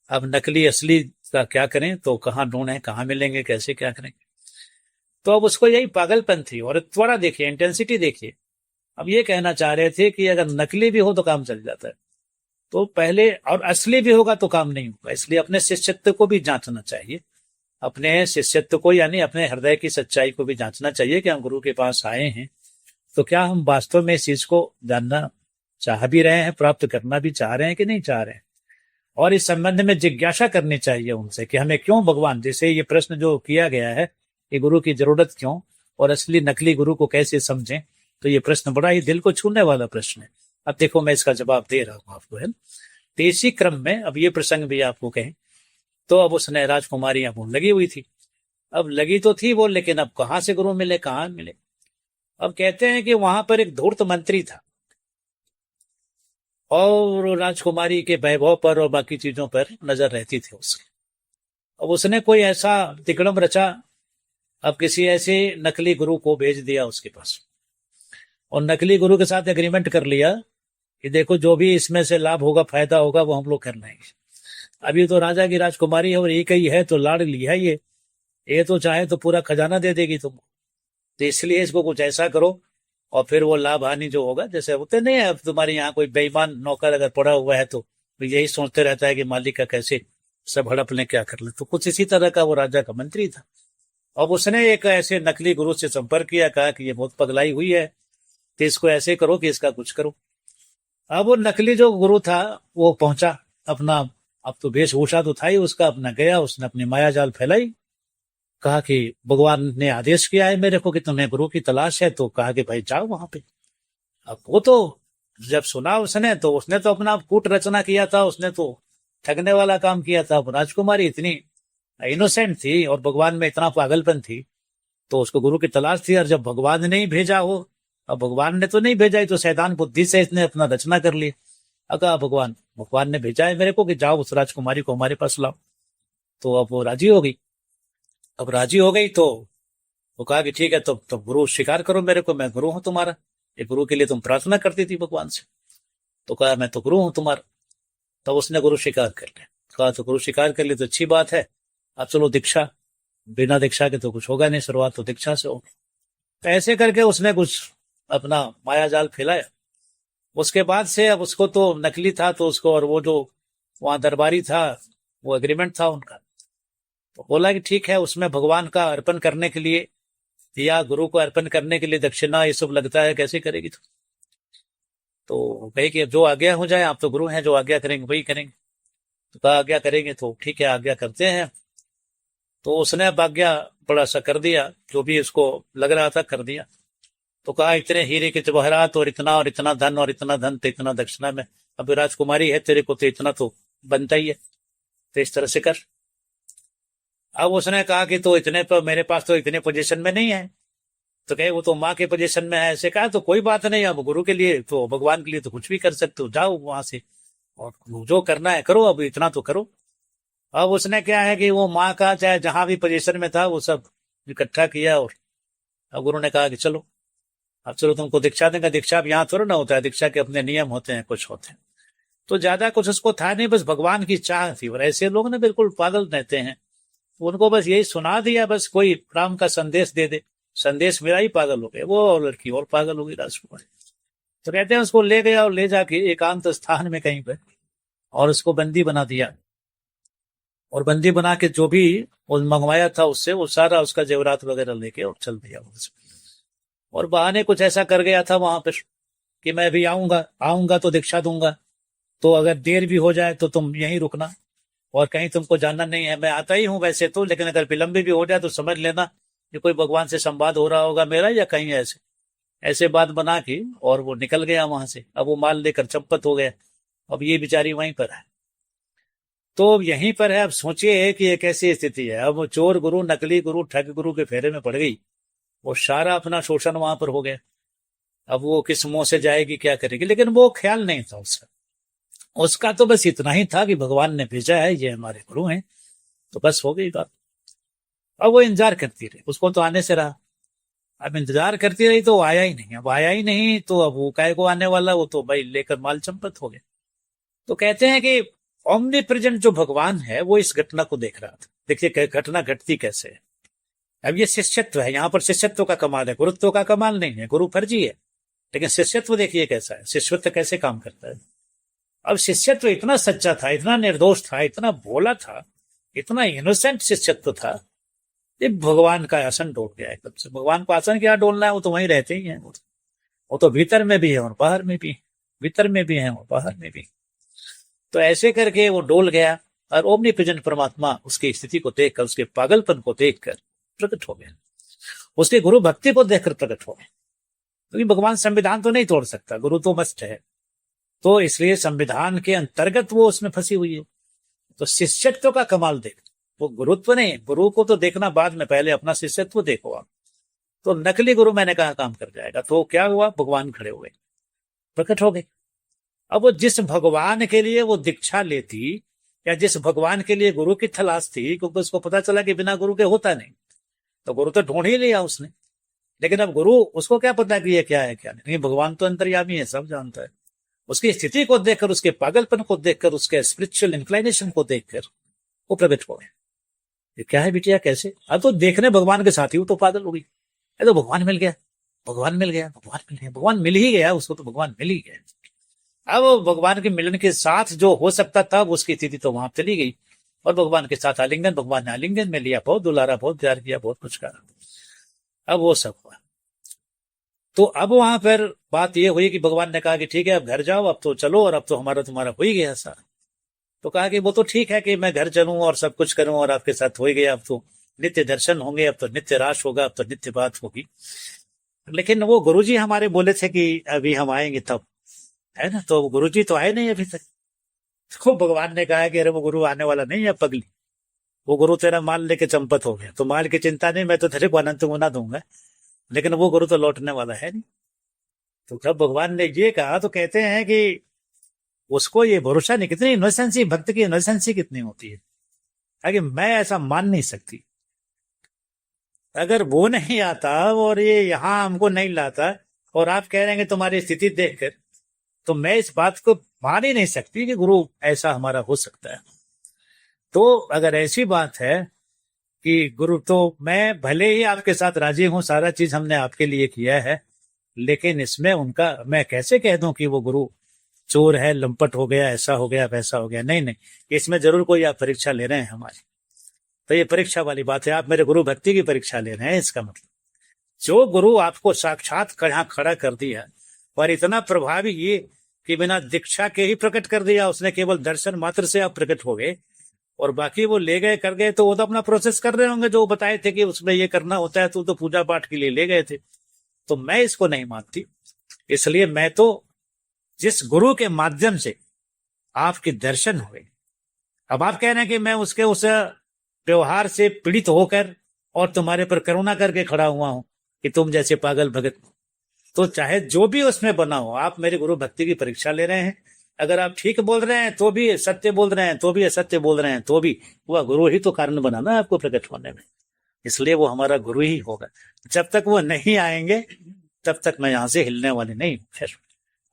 अब नकली असली का क्या करें, तो कहाँ ढूंढे, कहाँ मिलेंगे, कैसे क्या करें। तो अब उसको यही पागलपन थी। और त्वरा देखिए, इंटेंसिटी देखिए। अब ये कहना चाह रहे थे कि अगर नकली भी हो तो काम चल जाता है, तो पहले, और असली भी होगा तो काम नहीं होगा। इसलिए अपने शिष्यत्व को भी जांचना चाहिए, अपने शिष्यत्व को, यानी अपने हृदय की सच्चाई को भी जांचना चाहिए कि हम गुरु के पास आए हैं तो क्या हम वास्तव में इस चीज को जानना चाह भी रहे हैं, प्राप्त करना भी चाह रहे हैं कि नहीं चाह रहे हैं। और इस संबंध में जिज्ञासा करनी चाहिए उनसे कि हमें क्यों भगवान, जैसे ये प्रश्न जो किया गया है कि गुरु की जरूरत क्यों और असली नकली गुरु को कैसे समझें, तो ये प्रश्न बड़ा ही दिल को छूने वाला प्रश्न है। अब देखो मैं इसका जवाब दे रहा हूं आपको, है। तो इसी क्रम में अब ये प्रसंग भी आपको कहें, तो अब उसने राजकुमारी अब लगी हुई थी। अब लगी तो थी वो, लेकिन अब कहां से गुरु मिले, कहां मिले। अब कहते हैं कि वहां पर एक धूर्त मंत्री था और राजकुमारी के वैभव पर और बाकी चीजों पर नजर रहती थी उसकी। अब उसने कोई ऐसा तिकड़म रचा, अब किसी ऐसे नकली गुरु को भेज दिया उसके पास, और नकली गुरु के साथ एग्रीमेंट कर लिया कि देखो जो भी इसमें से लाभ होगा, फायदा होगा, वो हम लोग कर लेंगे। अभी तो राजा की राजकुमारी है और एक ही है, तो लाड़ लिया ये तो चाहे तो पूरा खजाना दे देगी तुमको। तो इसलिए इसको कुछ ऐसा करो, और फिर वो लाभ हानि जो होगा, जैसे होते नहीं है, अब तुम्हारे यहाँ कोई बेईमान नौकर अगर पड़ा हुआ है तो यही सोचते रहता है कि मालिक का कैसे सब हड़प लें, क्या कर ले। तो कुछ इसी तरह का वो राजा का मंत्री था। अब उसने एक ऐसे नकली गुरु से संपर्क किया, कहा कि ये बहुत पगलाई हुई है, तो इसको ऐसे करो कि इसका कुछ करो। अब वो नकली जो गुरु था वो पहुंचा अपना, अब तो वेशभूषा तो था ही उसका, अपना गया, उसने अपनी माया जाल फैलाई, कहा कि भगवान ने आदेश किया है मेरे को कि तुम्हें गुरु की तलाश है, तो कहा कि भाई जाओ वहां पे। अब वो तो जब सुना उसने, तो उसने तो अपना कूट रचना किया था, उसने तो ठगने वाला काम किया था। राजकुमारी इतनी इनोसेंट थी और भगवान में इतना पागलपन थी, तो उसको गुरु की तलाश थी। और जब भगवान ने ही भेजा हो, अब भगवान ने तो नहीं भेजा ही, तो शैतान बुद्धि से इसने अपना रचना कर ली। अगर भगवान ने भेजा है मेरे को कि जाओ उस राजकुमारी को हमारे पास लाओ। तो अब वो राजी हो गई। अब राजी हो गई तो वो कहा कि ठीक है, तो गुरु स्वीकार करो मेरे को, मैं गुरु हूं तुम्हारा। ये गुरु के लिए तुम प्रार्थना करती थी भगवान से, तो कहा मैं तो गुरु हूं तुम्हारा। तो उसने गुरु स्वीकार कर लिया। कहा तो गुरु स्वीकार कर लिया तो अच्छी बात है, अब चलो दीक्षा, बिना दीक्षा के तो कुछ होगा नहीं, शुरुआत तो दीक्षा से होगी। तो ऐसे करके उसने कुछ अपना माया जाल फैलाया। उसके बाद से अब उसको तो नकली था, तो उसको, और वो जो वहां दरबारी था वो एग्रीमेंट था उनका, तो बोला कि ठीक है, उसमें भगवान का अर्पण करने के लिए या गुरु को अर्पण करने के लिए दक्षिणा ये सब लगता है, कैसे करेगी तो कहे कि जो आज्ञा हो जाए, आप तो गुरु हैं, जो आज्ञा करेंगे वही करेंगे। तो कहा आज्ञा करेंगे, तो ठीक है आज्ञा करते हैं। तो उसने अब आज्ञा बड़ा सा कर दिया, जो भी उसको लग रहा था कर दिया। तो कहा इतने हीरे के जवाहरात और इतना धन और इतना धन, तो इतना दक्षिणा में, अब राजकुमारी है तेरे को तो इतना तो बनता ही है, तो इस तरह से कर। अब उसने कहा कि तो इतने पर मेरे पास तो इतने पोजीशन में नहीं है। तो कहे वो तो माँ के पोजीशन में है। ऐसे कहा तो कोई बात नहीं, अब गुरु के लिए तो भगवान के लिए तो कुछ भी कर सकते हो, जाओ वहां से और जो करना है करो, अब इतना तो करो। अब उसने क्या है कि वो माँ का चाहे जहां भी पोजीशन में था वो सब इकट्ठा किया, और अब गुरु ने कहा कि चलो अब चलो तुमको दीक्षा देंगे, दीक्षा अब यहाँ थोड़ा ना होता है, दीक्षा के अपने नियम होते हैं, कुछ होते हैं। तो ज्यादा कुछ उसको था नहीं, बस भगवान की चाह थी। और ऐसे लोग ना बिल्कुल पागल रहते हैं, उनको बस यही सुना दिया, बस कोई राम का संदेश दे दे, संदेश मेरा ही पागल हो गया, वो और लड़की और पागल हो गई राजकुमारी। तो कहते हैं उसको ले गया और ले जाके एकांत स्थान में कहीं पर और उसको बंदी बना दिया। और बंदी बना के जो भी वो मंगवाया था उससे, वो सारा उसका जेवरात वगैरह लेके और चल दिया वहां से। और बहाने कुछ ऐसा कर गया था वहां पर कि मैं भी आऊंगा, आऊंगा तो दीक्षा दूंगा, तो अगर देर भी हो जाए तो तुम यहीं रुकना, और कहीं तुमको जाना नहीं है। मैं आता ही हूं वैसे तो, लेकिन अगर विलंब भी हो जाए तो समझ लेना कि कोई भगवान से संवाद हो रहा होगा मेरा, या कहीं ऐसे ऐसे बात बना के और वो निकल गया वहां से। अब वो माल लेकर चंपत हो गया, अब ये बेचारी वहीं पर है। तो यहीं पर है। अब सोचिए कि एक ऐसी स्थिति है, अब वो चोर गुरु, नकली गुरु, ठग गुरु के फेरे में पड़ गई, वो सारा अपना शोषण वहां पर हो गया। अब वो किस मुंह से जाएगी, क्या करेगी, लेकिन वो ख्याल नहीं था उसका। उसका तो बस इतना ही था कि भगवान ने भेजा है, ये हमारे गुरु हैं, तो बस हो गई बात। अब वो इंतजार करती रही, उसको तो आने से रहा। अब इंतजार करती रही तो वो आया ही नहीं। अब आया ही नहीं तो अब वो काय को आने वाला, वो तो भाई लेकर माल चंपत हो गए। तो कहते हैं कि ओमनी प्रेजेंट जो भगवान है वो इस घटना को देख रहा था। देखिए घटना घटती कैसे है। अब ये शिष्यत्व है, यहाँ पर शिष्यत्व का कमाल है, गुरुत्व का कमाल नहीं है। गुरु फर्जी है, लेकिन शिष्यत्व देखिए कैसा है, शिष्यत्व कैसे काम करता है। अब शिष्यत्व इतना सच्चा था, इतना निर्दोष था, इतना भोला था, इतना इनोसेंट शिष्यत्व था, ये भगवान का आसन डोल गया एकदम से। भगवान को आसन क्या डोलना है, वो तो वहीं रहते ही हैं। वो तो भीतर में भी है और बाहर में भी, भीतर में भी है और बाहर में भी। तो ऐसे करके वो डोल गया और ओमनी प्रेजेंट परमात्मा उसकी स्थिति को देखकर, उसके पागलपन को देखकर प्रकट हो गया, उसके गुरु भक्ति को देखकर प्रकट हो गया। क्योंकि भगवान संविधान तो नहीं तोड़ सकता, गुरु तो मस्ट है, तो इसलिए संविधान के अंतर्गत वो उसमें फंसी हुई है। तो शिष्यत्व का कमाल देख, वो गुरुत्व नहीं, गुरु को तो देखना बाद में, पहले अपना शिष्यत्व देखो आप। तो नकली गुरु मैंने कहा काम कर जाएगा, तो क्या हुआ, भगवान खड़े हुए, प्रकट हो गए। अब वो जिस भगवान के लिए वो दीक्षा लेती, या जिस भगवान के लिए गुरु की तलाश थी, क्योंकि उसको पता चला कि बिना गुरु के होता नहीं, तो गुरु तो ढूंढ ही लिया उसने। लेकिन अब गुरु, उसको क्या पता कि ये क्या है क्या नहीं, भगवान तो अंतर्यामी है, सब जानता है। उसकी स्थिति को देखकर, उसके पागलपन को देखकर, उसके स्पिरिचुअल इंक्लाइनेशन को देखकर वो प्रकट हो गए। ये क्या है बिटिया, कैसे? अब तो देखने भगवान के साथ ही वो तो पागल हो गई। तो भगवान मिल गया, भगवान मिल गया, भगवान मिल गया, भगवान मिल ही गया उसको, तो भगवान मिल ही गया। अब भगवान के मिलन के साथ जो हो सकता था उसकी स्थिति तो वहां चली गई, और भगवान के साथ आलिंगन, भगवान ने आलिंगन में लिया, बहुत दुलारा, बहुत प्यार किया, बहुत कुछ करा। अब वो सब हुआ। तो अब वहां पर बात ये हुई कि भगवान ने कहा कि ठीक है अब घर जाओ, अब तो चलो, और अब तो हमारा तुम्हारा हो ही गया सारा। तो कहा कि वो तो ठीक है कि मैं घर चलूं और सब कुछ करूं, और आपके साथ हो ही गया, अब तो नित्य दर्शन होंगे, अब तो नित्य राश होगा, अब तो नित्य बात होगी। लेकिन वो गुरुजी हमारे बोले थे कि अभी हम आएंगे तब, है ना, तो गुरुजी तो आए नहीं अभी तक। तो भगवान ने कहा कि अरे वो गुरु आने वाला नहीं है पगली, वो गुरु तेरा माल लेके चंपत हो गया, तो माल की चिंता नहीं, मैं तो तेरे को अनंत गुना दूंगा, लेकिन वो गुरु तो लौटने वाला है नहीं। तो जब भगवान ने ये कहा तो कहते हैं कि उसको ये भरोसा नहीं, कितनी इनोसेंसी, भक्त की इनोसेंसी कितनी होती है कि मैं ऐसा मान नहीं सकती, अगर वो नहीं आता और ये यहां हमको नहीं लाता, और आप कह रहे हैं कि तुम्हारी स्थिति देखकर, तो मैं इस बात को मान ही नहीं सकती कि गुरु ऐसा हमारा हो सकता है। तो अगर ऐसी बात है कि गुरु, तो मैं भले ही आपके साथ राजी हूं, सारा चीज हमने आपके लिए किया है, लेकिन इसमें उनका मैं कैसे कह दूं कि वो गुरु चोर है, लंपट हो गया, ऐसा हो गया, वैसा हो गया। नहीं नहीं, इसमें जरूर कोई आप परीक्षा ले रहे हैं हमारी, तो ये परीक्षा वाली बात है, आप मेरे गुरु भक्ति की परीक्षा ले रहे हैं। इसका मतलब जो गुरु आपको साक्षात यहाँ खड़ा कर दिया, और इतना प्रभावी ये कि बिना दीक्षा के ही प्रकट कर दिया उसने, केवल दर्शन मात्र से आप प्रकट हो गए, और बाकी वो ले गए कर गए, तो वो तो अपना प्रोसेस कर रहे होंगे जो बताए थे कि उसमें ये करना होता है, तो पूजा पाठ के लिए ले गए थे। तो मैं इसको नहीं मानती, इसलिए मैं तो जिस गुरु के माध्यम से आपके दर्शन हुए, अब आप कह रहे हैं कि मैं उसके उस व्यवहार से पीड़ित होकर और तुम्हारे पर करुणा करके खड़ा हुआ हूं कि तुम जैसे पागल भगत, तो चाहे जो भी उसमें बना हो, आप मेरे गुरु भक्ति की परीक्षा ले रहे हैं। अगर आप ठीक बोल रहे हैं तो भी, सत्य बोल रहे हैं तो भी, असत्य बोल रहे हैं तो भी, वह गुरु ही तो कारण बनाना आपको प्रकट होने में, इसलिए वो हमारा गुरु ही होगा। जब तक वो नहीं आएंगे तब तक मैं यहां से हिलने वाली नहीं। फिर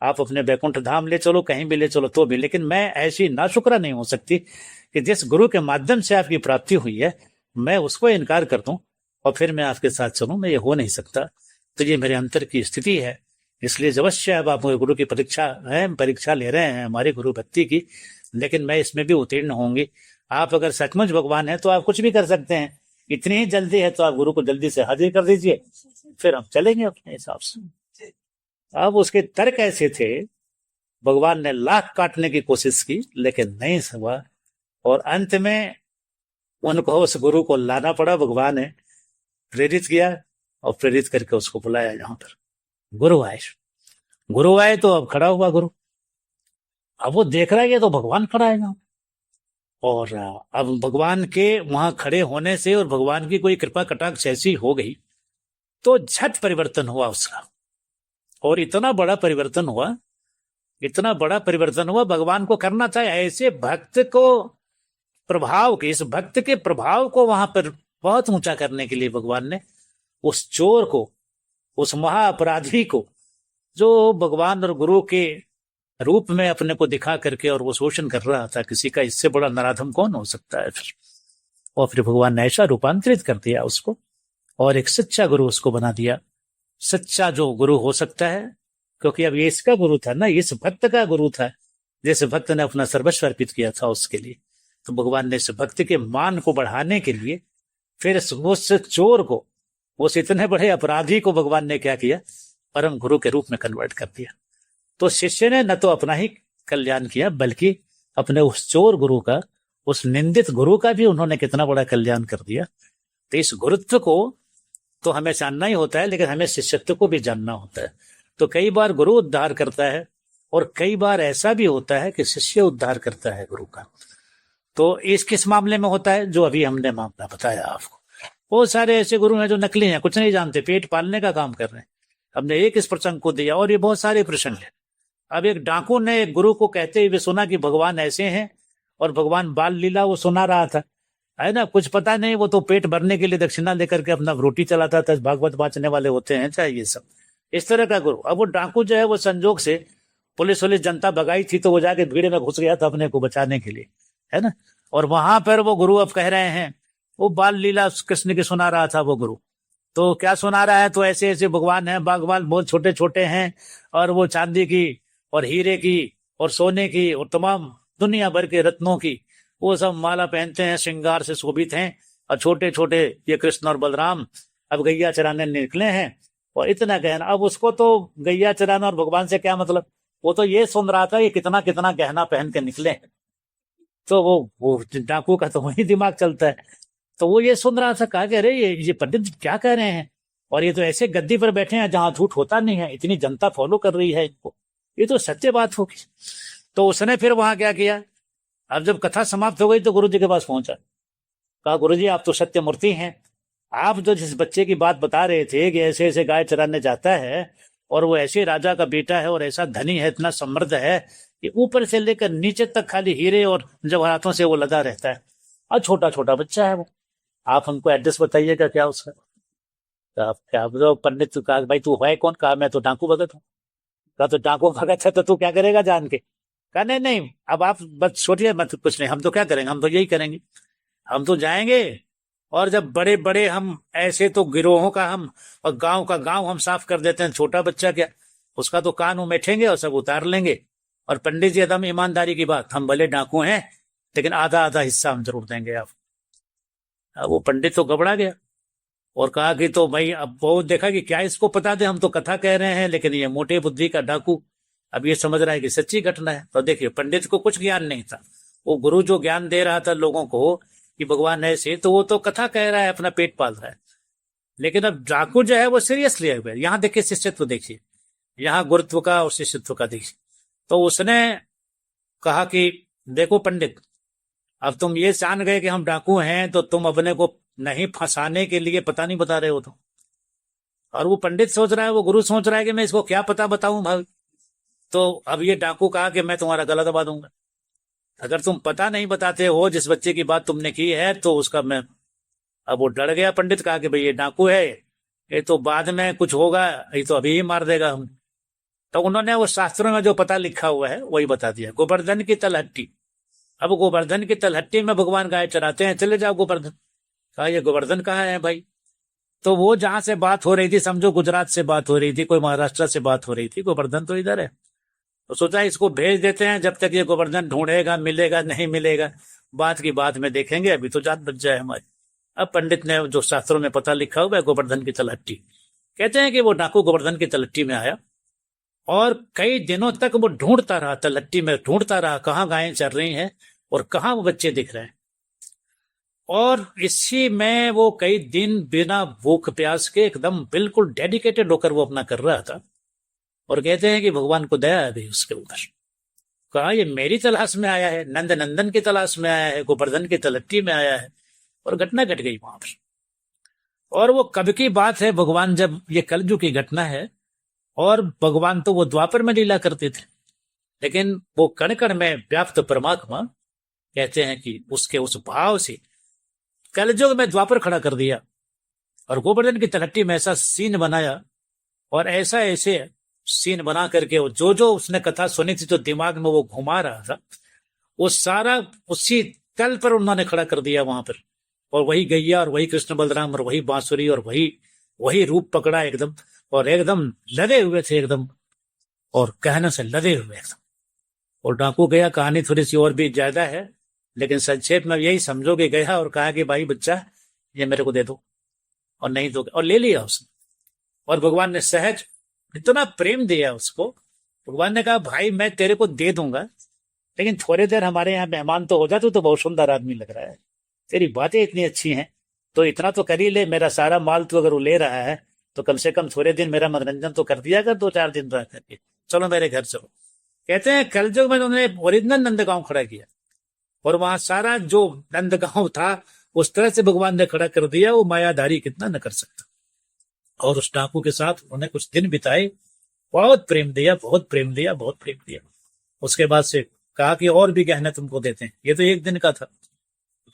आप अपने बैकुंठ धाम ले चलो, कहीं भी ले चलो तो भी, लेकिन मैं ऐसी नाशुक्रा नहीं हो सकती कि जिस गुरु के माध्यम से आपकी प्राप्ति हुई है मैं उसको इनकार कर दूं और फिर मैं आपके साथ चलूं। मैं ये हो नहीं सकता। तो ये मेरे अंतर की स्थिति है। इसलिए अवश्य अब आप गुरु की परीक्षा ले रहे हैं हमारी गुरु भक्ति की, लेकिन मैं इसमें भी उत्तीर्ण होंगी। आप अगर सचमुच भगवान है तो आप कुछ भी कर सकते हैं। इतनी ही जल्दी है तो आप गुरु को जल्दी से हाजिर कर दीजिए, फिर हम चलेंगे अपने हिसाब से। अब उसके तर्क ऐसे थे, भगवान ने लाख काटने की कोशिश की लेकिन नहीं हुआ, और अंत में उनको उस गुरु को लाना पड़ा। भगवान ने प्रेरित किया और प्रेरित करके उसको बुलाया यहाँ पर। गुरु आए तो अब खड़ा हुआ गुरु। अब वो देख रहा है ये तो भगवान खड़ा है यहाँ, और अब भगवान के वहां खड़े होने से और भगवान की कोई कृपा कटाक्ष ऐसी हो गई तो झट परिवर्तन हुआ उसका। और इतना बड़ा परिवर्तन हुआ, भगवान को करना था ऐसे भक्त को इस भक्त के प्रभाव को वहां पर बहुत ऊंचा करने के लिए भगवान ने उस चोर को, उस महाअपराधी को, जो भगवान और गुरु के रूप में अपने को दिखा करके और वो शोषण कर रहा था किसी का, इससे बड़ा नराधम कौन हो सकता है फिर। और फिर भगवान ने ऐसा रूपांतरित कर दिया उसको और एक सच्चा गुरु उसको बना दिया। सच्चा जो गुरु हो सकता है, क्योंकि अब ये इसका गुरु था ना, इस भक्त का गुरु था, जैसे भक्त ने अपना सर्वस्व अर्पित किया था उसके लिए। तो भगवान ने इस भक्त के मान को बढ़ाने के लिए फिर उस चोर को, उस इतने बड़े अपराधी को भगवान ने क्या किया, परम गुरु के रूप में कन्वर्ट कर दिया। तो शिष्य ने न तो अपना ही कल्याण किया बल्कि अपने उस चोर गुरु का, उस निंदित गुरु का भी उन्होंने कितना बड़ा कल्याण कर दिया। तो इस गुरुत्व को तो हमें जानना ही होता है, लेकिन हमें शिष्यत्व को भी जानना होता है। तो कई बार गुरु उद्धार करता है और कई बार ऐसा भी होता है कि शिष्य उद्धार करता है गुरु का। तो इस किस मामले में होता है, जो अभी हमने मामला बताया आपको। बहुत सारे ऐसे गुरु हैं जो नकली हैं, कुछ नहीं जानते, पेट पालने का काम कर रहे हैं। हमने एक इस प्रसंग को दिया और ये बहुत सारे प्रसंग हैं। अब एक डाकू ने एक गुरु को कहते हुए सुना कि भगवान ऐसे हैं, और भगवान बाल लीला वो सुना रहा था, है ना, कुछ पता नहीं, वो तो पेट भरने के लिए दक्षिणा लेकर के अपना रोटी चलाता था। भागवत बांचने वाले होते हैं चाहे ये सब, इस तरह का गुरु। अब वो डाकू जो है वो संजोग से पुलिस जनता भगाई थी तो वो जाके भीड़ में घुस गया था अपने को बचाने के लिए, है ना। और वहां पर वो गुरु अब कह रहे हैं, वो बाल लीला कृष्ण की सुना रहा था वो गुरु। तो क्या सुना रहा है, तो ऐसे ऐसे भगवान है, बागवान बहुत छोटे छोटे हैं, और वो चांदी की और हीरे की और सोने की और तमाम दुनिया भर के रत्नों की वो सब माला पहनते हैं, श्रृंगार से शोभित हैं, और छोटे छोटे ये कृष्ण और बलराम अब गैया चराने निकले हैं, और इतना गहना। अब उसको तो गैया चराना और भगवान से क्या मतलब, वो तो ये सुन रहा था ये कितना कितना गहना पहन के निकले हैं। तो वो डाकू का तो वही दिमाग चलता है, तो वो ये सुन रहा था, कहा कि अरे ये पंडित क्या कह रहे हैं, और ये तो ऐसे गद्दी पर बैठे हैं जहां झूठ होता नहीं है, इतनी जनता फॉलो कर रही है इनको, ये तो सत्य बात होगी। तो उसने फिर वहां क्या किया, अब जब कथा समाप्त हो गई तो गुरु जी के पास पहुंचा, कहा गुरु जी आप तो सत्य मूर्ति हैं, आप जो जिस बच्चे की बात बता रहे थे कि ऐसे ऐसे गाय चराने जाता है और वो ऐसे राजा का बेटा है और ऐसा धनी है, इतना समृद्ध है कि ऊपर से लेकर नीचे तक खाली हीरे और जवाहरातों से वो लदा रहता है, और छोटा छोटा बच्चा है वो, आप हमको एड्रेस बताइएगा क्या उसका। क्या तो पंडित कहा भाई तू है कौन, कहा मैं तो डाकू भगत हूँ। कहा तो डाकू भगत है तो तू क्या करेगा जान के। कहा नहीं नहीं अब आप बस सोचिए मत, कुछ नहीं, हम तो क्या करेंगे, हम तो यही करेंगे, हम तो जाएंगे और जब बड़े बड़े हम ऐसे तो गिरोहों का हम और गांव का गांव हम साफ कर देते हैं, छोटा बच्चा क्या, उसका तो कान उमेठेंगे और सब उतार लेंगे। और पंडित जी एकदम ईमानदारी की बात, हम भले डाकू हैं लेकिन आधा आधा हिस्सा हम जरूर देंगे आप। अब वो पंडित तो घबरा गया और कहा कि तो भाई अब बहुत देखा कि क्या इसको पता दे, हम तो कथा कह रहे हैं, लेकिन ये मोटे बुद्धि का डाकू अब ये समझ रहा है कि सच्ची घटना है। तो देखिए पंडित को कुछ ज्ञान नहीं था, वो गुरु जो ज्ञान दे रहा था लोगों को कि भगवान ऐसे, तो वो तो कथा कह रहा है, अपना पेट पाल रहा है। लेकिन अब डाकू जो है वो सीरियस लिया हुआ है। यहाँ देखिए शिष्यत्व देखिए, यहाँ गुरुत्व का और शिष्यत्व का देखिए। तो उसने कहा कि देखो पंडित, अब तुम ये जान गए कि हम डाकू हैं, तो तुम अपने को नहीं फंसाने के लिए पता नहीं बता रहे हो तो। और वो पंडित सोच रहा है, वो गुरु सोच रहा है कि मैं इसको क्या पता बताऊं भाई। तो अब ये डाकू कहा कि मैं तुम्हारा गला दबा दूंगा, अगर तुम पता नहीं बताते हो जिस बच्चे की बात तुमने की है तो उसका मैं। अब वो डर गया पंडित, कहा कि भाई ये डाकू है, ये तो बाद में कुछ होगा, ये तो अभी ही मार देगा हम। तो उन्होंने वो शास्त्रों में जो पता लिखा हुआ है वही बता दिया, गोवर्धन की तलहट्टी। अब गोवर्धन की तलहट्टी में भगवान गाय चराते हैं, चले जाओ गोवर्धन। कहा ये गोवर्धन कहाँ है भाई? तो वो जहां से बात हो रही थी, समझो गुजरात से बात हो रही थी, कोई महाराष्ट्र से बात हो रही थी, गोवर्धन तो इधर है। तो सोचा इसको भेज देते हैं, जब तक ये गोवर्धन ढूंढेगा, मिलेगा नहीं मिलेगा बात की बात में देखेंगे, अभी तो जान बच जाए हमारी। अब पंडित ने जो शास्त्रों में पता लिखा हुआ है गोवर्धन की तलहट्टी, कहते हैं कि वो डाकू गोवर्धन की तलहट्टी में आया और कई दिनों तक वो ढूंढता रहा, तलहट्टी में ढूंढता रहा कहाँ गायें चर रही हैं और कहाँ वो बच्चे दिख रहे हैं। और इसी में वो कई दिन बिना भूख प्यास के एकदम बिल्कुल डेडिकेटेड होकर वो अपना कर रहा था। और कहते हैं कि भगवान को दया आ गई उसके ऊपर। कहा ये मेरी तलाश में आया है, नंद नंदन की तलाश में आया है, गोवर्धन की तलहट्टी में आया है, और घटना घट गई वहां पर। और वो कब की बात है भगवान, जब ये कलयुग की घटना है। और भगवान तो वो द्वापर में लीला करते थे, लेकिन वो कण कण में व्याप्त परमात्मा, कहते हैं कि उसके उस भाव से कलयुग में द्वापर खड़ा कर दिया और गोवर्धन की तलहट्टी में ऐसा सीन बनाया और ऐसा ऐसे सीन बना करके जो जो उसने कथा सुनी थी, जो दिमाग में वो घुमा रहा था, वो सारा उसी तल पर उन्होंने खड़ा कर दिया वहां पर। और वही गैया और वही कृष्ण बलराम और वही बांसुरी और वही वही रूप पकड़ा एकदम, और एकदम लदे हुए थे एकदम, और कहने से लदे हुए एकदम। और डाकू गया, कहानी थोड़ी सी और भी ज्यादा है, लेकिन संक्षेप में यही समझो कि गया और कहा कि भाई बच्चा ये मेरे को दे दो, और नहीं दोगे, और ले लिया उसने। और भगवान ने सहज इतना प्रेम दिया उसको, भगवान ने कहा भाई मैं तेरे को दे दूंगा, लेकिन थोड़ी देर हमारे यहाँ मेहमान तो हो जा, तो बहुत सुंदर आदमी लग रहा है, तेरी बातें इतनी अच्छी हैं, तो इतना तो कर ही ले, मेरा सारा माल तो अगर वो ले रहा है तो कम से कम थोड़े दिन मेरा मनोरंजन तो कर दिया कर, 2-4 दिन रह करके, चलो मेरे घर चलो। कहते हैं कलयुग में उन्होंने ओरिजिनल नंदगांव खड़ा किया, और वहां सारा जो नंदगांव था उस तरह से भगवान ने खड़ा कर दिया, वो मायाधारी कितना न कर सकता। और उस डाकू के साथ उन्होंने कुछ दिन बिताए, बहुत प्रेम दिया, बहुत प्रेम दिया, बहुत प्रेम दिया। उसके बाद से कहा कि और भी गहने तुमको देते हैं, ये तो एक दिन का था।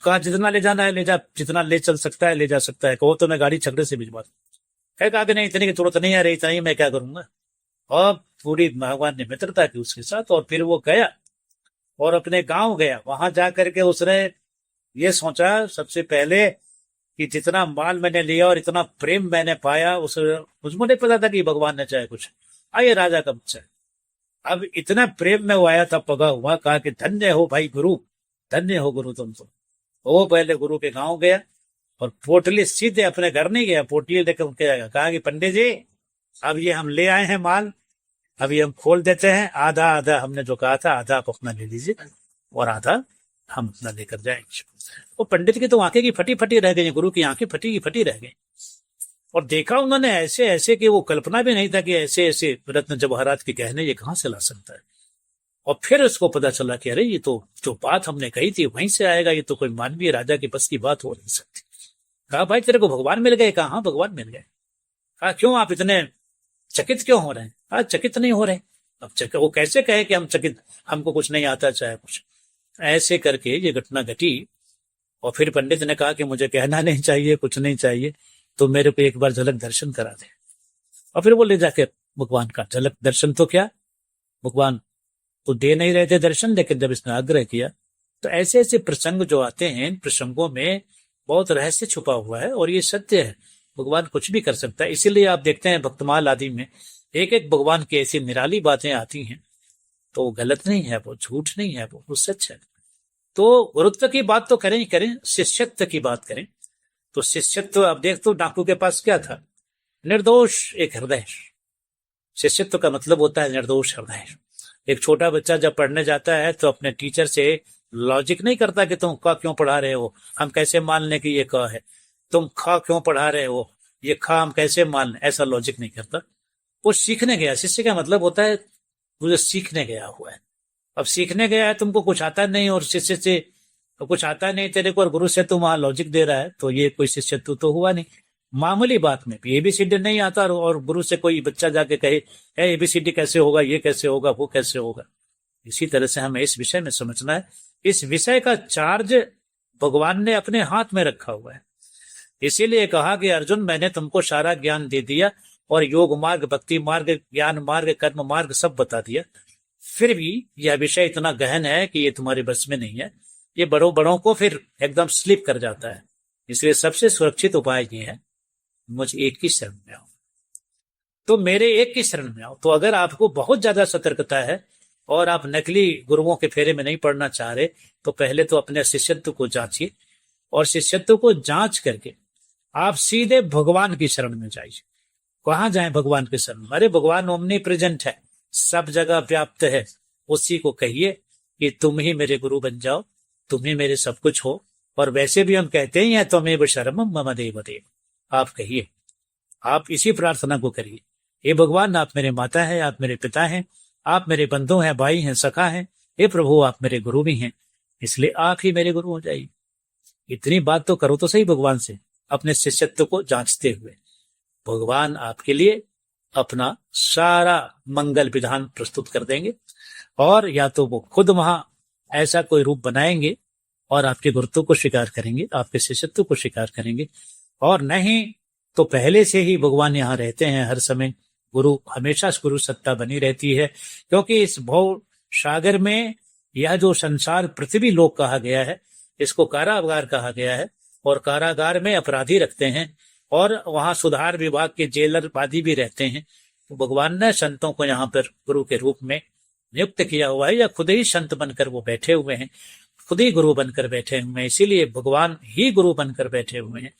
कहा जितना ले जाना है ले जा, जितना ले चल सकता है ले जा सकता है, कहो तो मैं गाड़ी छकड़े से भिजवा दूं। कहा कि नहीं, इतनी की जरूरत नहीं आ रही, इतना ही मैं क्या करूंगा। और पूरी भगवान ने मित्रता की उसके साथ, और फिर वो गया और अपने गांव गया। वहां जाकर के उसने ये सोचा सबसे पहले कि जितना माल मैंने लिया और इतना प्रेम मैंने पाया, मुझको नहीं पता था कि भगवान ने चाहे कुछ। आइए राजा का बच्चा, अब इतना प्रेम में वो आया था पगा हुआ, कहा कि धन्य हो भाई गुरु, धन्य हो गुरु तुम तो। वो पहले गुरु के गांव गया और पोटली सीधे अपने घर नहीं गया, पोटली लेकर उनके आएगा। कहा कि पंडित जी अब ये हम ले आए हैं माल, अब ये हम खोल देते हैं, आधा आधा हमने जो कहा था आधा आप अपना ले लीजिए और आधा हम अपना लेकर जाएंगे। वो पंडित की तो आंखें की फटी फटी रह गई, गुरु की आंखें फटी की फटी रह गई। और देखा उन्होंने ऐसे ऐसे कि वो कल्पना भी नहीं था कि ऐसे ऐसे रत्न जवाहरात के गहने ये कहां से ला सकता है। और फिर उसको पता चला कि अरे ये तो जो बात हमने कही थी वहीं से आएगा, ये तो कोई मानवीय राजा के बस की बात हो नहीं सकती। कहा भाई तेरे को भगवान मिल गए? कहा हाँ भगवान मिल गए। कहा क्यों आप इतने चकित क्यों हो रहे हैं? कहा चकित नहीं हो रहे। अब वो कैसे कहे कि हम चकित, हमको कुछ नहीं आता चाहे कुछ। ऐसे करके ये घटना घटी। और फिर पंडित ने कहा कि मुझे कहना नहीं चाहिए, कुछ नहीं चाहिए, तो मेरे को एक बार झलक दर्शन करा दे। और फिर वो ले जाके भगवान का झलक दर्शन, तो क्या भगवान तो दे नहीं रहे थे दर्शन, लेकिन जब इसने आग्रह किया तो ऐसे ऐसे प्रसंग जो आते हैं, इन प्रसंगों में बहुत रहस्य छुपा हुआ है और ये सत्य है, भगवान कुछ भी कर सकता है। इसीलिए आप देखते हैं भक्तमाल आदि में एक एक भगवान की ऐसी निराली बातें आती हैं, तो वो गलत नहीं है, वो झूठ नहीं है, वो सच है। तो गुरुत्व की बात तो करें ही करें, शिष्यत्व की बात करें तो शिष्यत्व, अब देख तो डाकू के पास क्या था? निर्दोष एक हृदय। शिष्यत्व का मतलब होता है निर्दोष हृदय। एक छोटा बच्चा जब पढ़ने जाता है तो अपने टीचर से लॉजिक नहीं करता कि तुम क क्यों पढ़ा रहे हो, हम कैसे मान लें कि ये क है, तुम ख क्यों पढ़ा रहे हो, ये ख हम कैसे मान लें, ऐसा लॉजिक नहीं करता। वो सीखने गया। शिष्य का मतलब होता है मुझे सीखने गया हुआ है। अब सीखने गया है, तुमको कुछ आता नहीं और शिष्य से कुछ आता नहीं तेरे को, और गुरु से तुम वहां लॉजिक दे रहा है, तो ये कोई शिष्यत्व तो हुआ नहीं। मामूली बात में भी एबीसीडी नहीं आता और गुरु से कोई बच्चा जाके कहे एबीसीडी कैसे होगा, ये कैसे होगा, वो कैसे होगा। इसी तरह से हमें इस विषय में समझना है, इस विषय का चार्ज भगवान ने अपने हाथ में रखा हुआ है। इसीलिए कहा कि अर्जुन, मैंने तुमको सारा ज्ञान दे दिया और योग मार्ग, भक्ति मार्ग, ज्ञान मार्ग, कर्म मार्ग सब बता दिया, फिर भी यह विषय इतना गहन है कि ये तुम्हारे बस में नहीं है। ये बड़ों बड़ों को फिर एकदम स्लिप कर जाता है। इसलिए सबसे सुरक्षित उपाय ये है, मुझ एक की शरण में आओ। तो मेरे एक की शरण में आओ। तो अगर आपको बहुत ज्यादा सतर्कता है और आप नकली गुरुओं के फेरे में नहीं पड़ना चाह रहे, तो पहले तो अपने शिष्यत्व को जांचिए और शिष्यत्व को जांच करके आप सीधे भगवान की शरण में जाइए। कहां जाएं भगवान के शरण में? अरे भगवान ओमनी प्रेजेंट है, सब जगह व्याप्त है। उसी को कहिए कि तुम ही मेरे गुरु बन जाओ, तुम ही मेरे सब कुछ हो। और वैसे भी हम कहते ही हैं, त्वमेव शरणम मम देव देव। आप कहिए, आप इसी प्रार्थना को करिए, हे भगवान, आप मेरे माता है, आप मेरे पिता हैं, आप मेरे बंधु हैं, भाई हैं, सखा हैं। हे प्रभु, आप मेरे गुरु भी हैं, इसलिए आप ही मेरे गुरु हो जाइए। इतनी बात तो करो तो सही भगवान से, अपने शिष्यत्व को जांचते हुए। भगवान आपके लिए अपना सारा मंगल विधान प्रस्तुत कर देंगे, और या तो वो खुद वहां ऐसा कोई रूप बनाएंगे और आपके गुरुत्व को स्वीकार करेंगे, आपके शिष्यत्व को स्वीकार करेंगे, और नहीं तो पहले से ही भगवान यहाँ रहते हैं हर समय। गुरु हमेशा गुरु सत्ता बनी रहती है, क्योंकि इस भव सागर में यह जो संसार पृथ्वी लोक कहा गया है, इसको कारागार कहा गया है, और कारागार में अपराधी रखते हैं और वहां सुधार विभाग के जेलर वादी भी रहते हैं। तो भगवान ने संतों को यहाँ पर गुरु के रूप में नियुक्त किया हुआ है, या खुद ही संत बनकर वो बैठे हुए हैं, खुद ही गुरु बनकर बैठे हुए हैं। इसीलिए भगवान ही गुरु बनकर बैठे हुए हैं।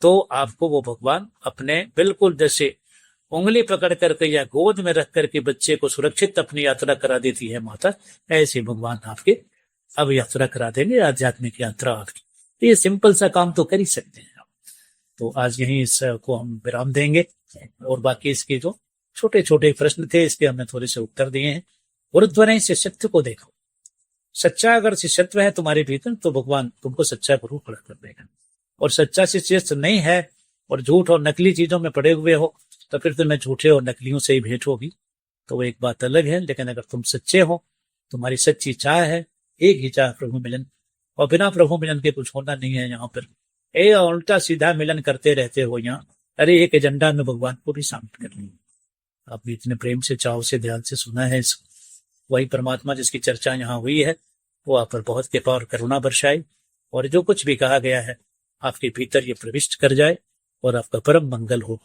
तो आपको वो भगवान अपने बिल्कुल जैसे उंगली पकड़ करके या गोद में रख करके बच्चे को सुरक्षित अपनी यात्रा करा देती है माता, ऐसे भगवान आपके अब यात्रा करा देंगे, आध्यात्मिक यात्रा आपकी। तो ये सिंपल सा काम तो कर ही सकते हैं आप। तो आज यही इसको हम विराम देंगे, और बाकी इसके जो छोटे छोटे प्रश्न थे, इसके हमने थोड़े से उत्तर दिए हैं। गुरुद्वारा शिष्यत्व को देखो, सच्चा अगर शिष्यत्व है तुम्हारे भीतर, तो भगवान तुमको सच्चा गुरु खड़ा कर देगा। और सच्चा शिष्यत्व नहीं है और झूठ और नकली चीजों में पड़े हुए हो, तो फिर तुम्हें झूठे और नकलियों से ही भेंट होगी, तो वो एक बात अलग है। लेकिन अगर तुम सच्चे हो, तुम्हारी सच्ची चाह है, एक ही चाह प्रभु मिलन, और बिना प्रभु मिलन के कुछ होना नहीं है यहाँ पर। उल्टा सीधा मिलन करते रहते हो यहाँ। अरे एक एजेंडा में भगवान को भी शामिल कर लिया। आप भी इतने प्रेम से, चाव से, ध्यान से सुना है, वही परमात्मा जिसकी चर्चा यहाँ हुई है, वो आप पर बहुत कृपा और करुणा बरसाए, और जो कुछ भी कहा गया है आपके भीतर ये प्रविष्ट कर जाए, और आपका परम मंगल हो।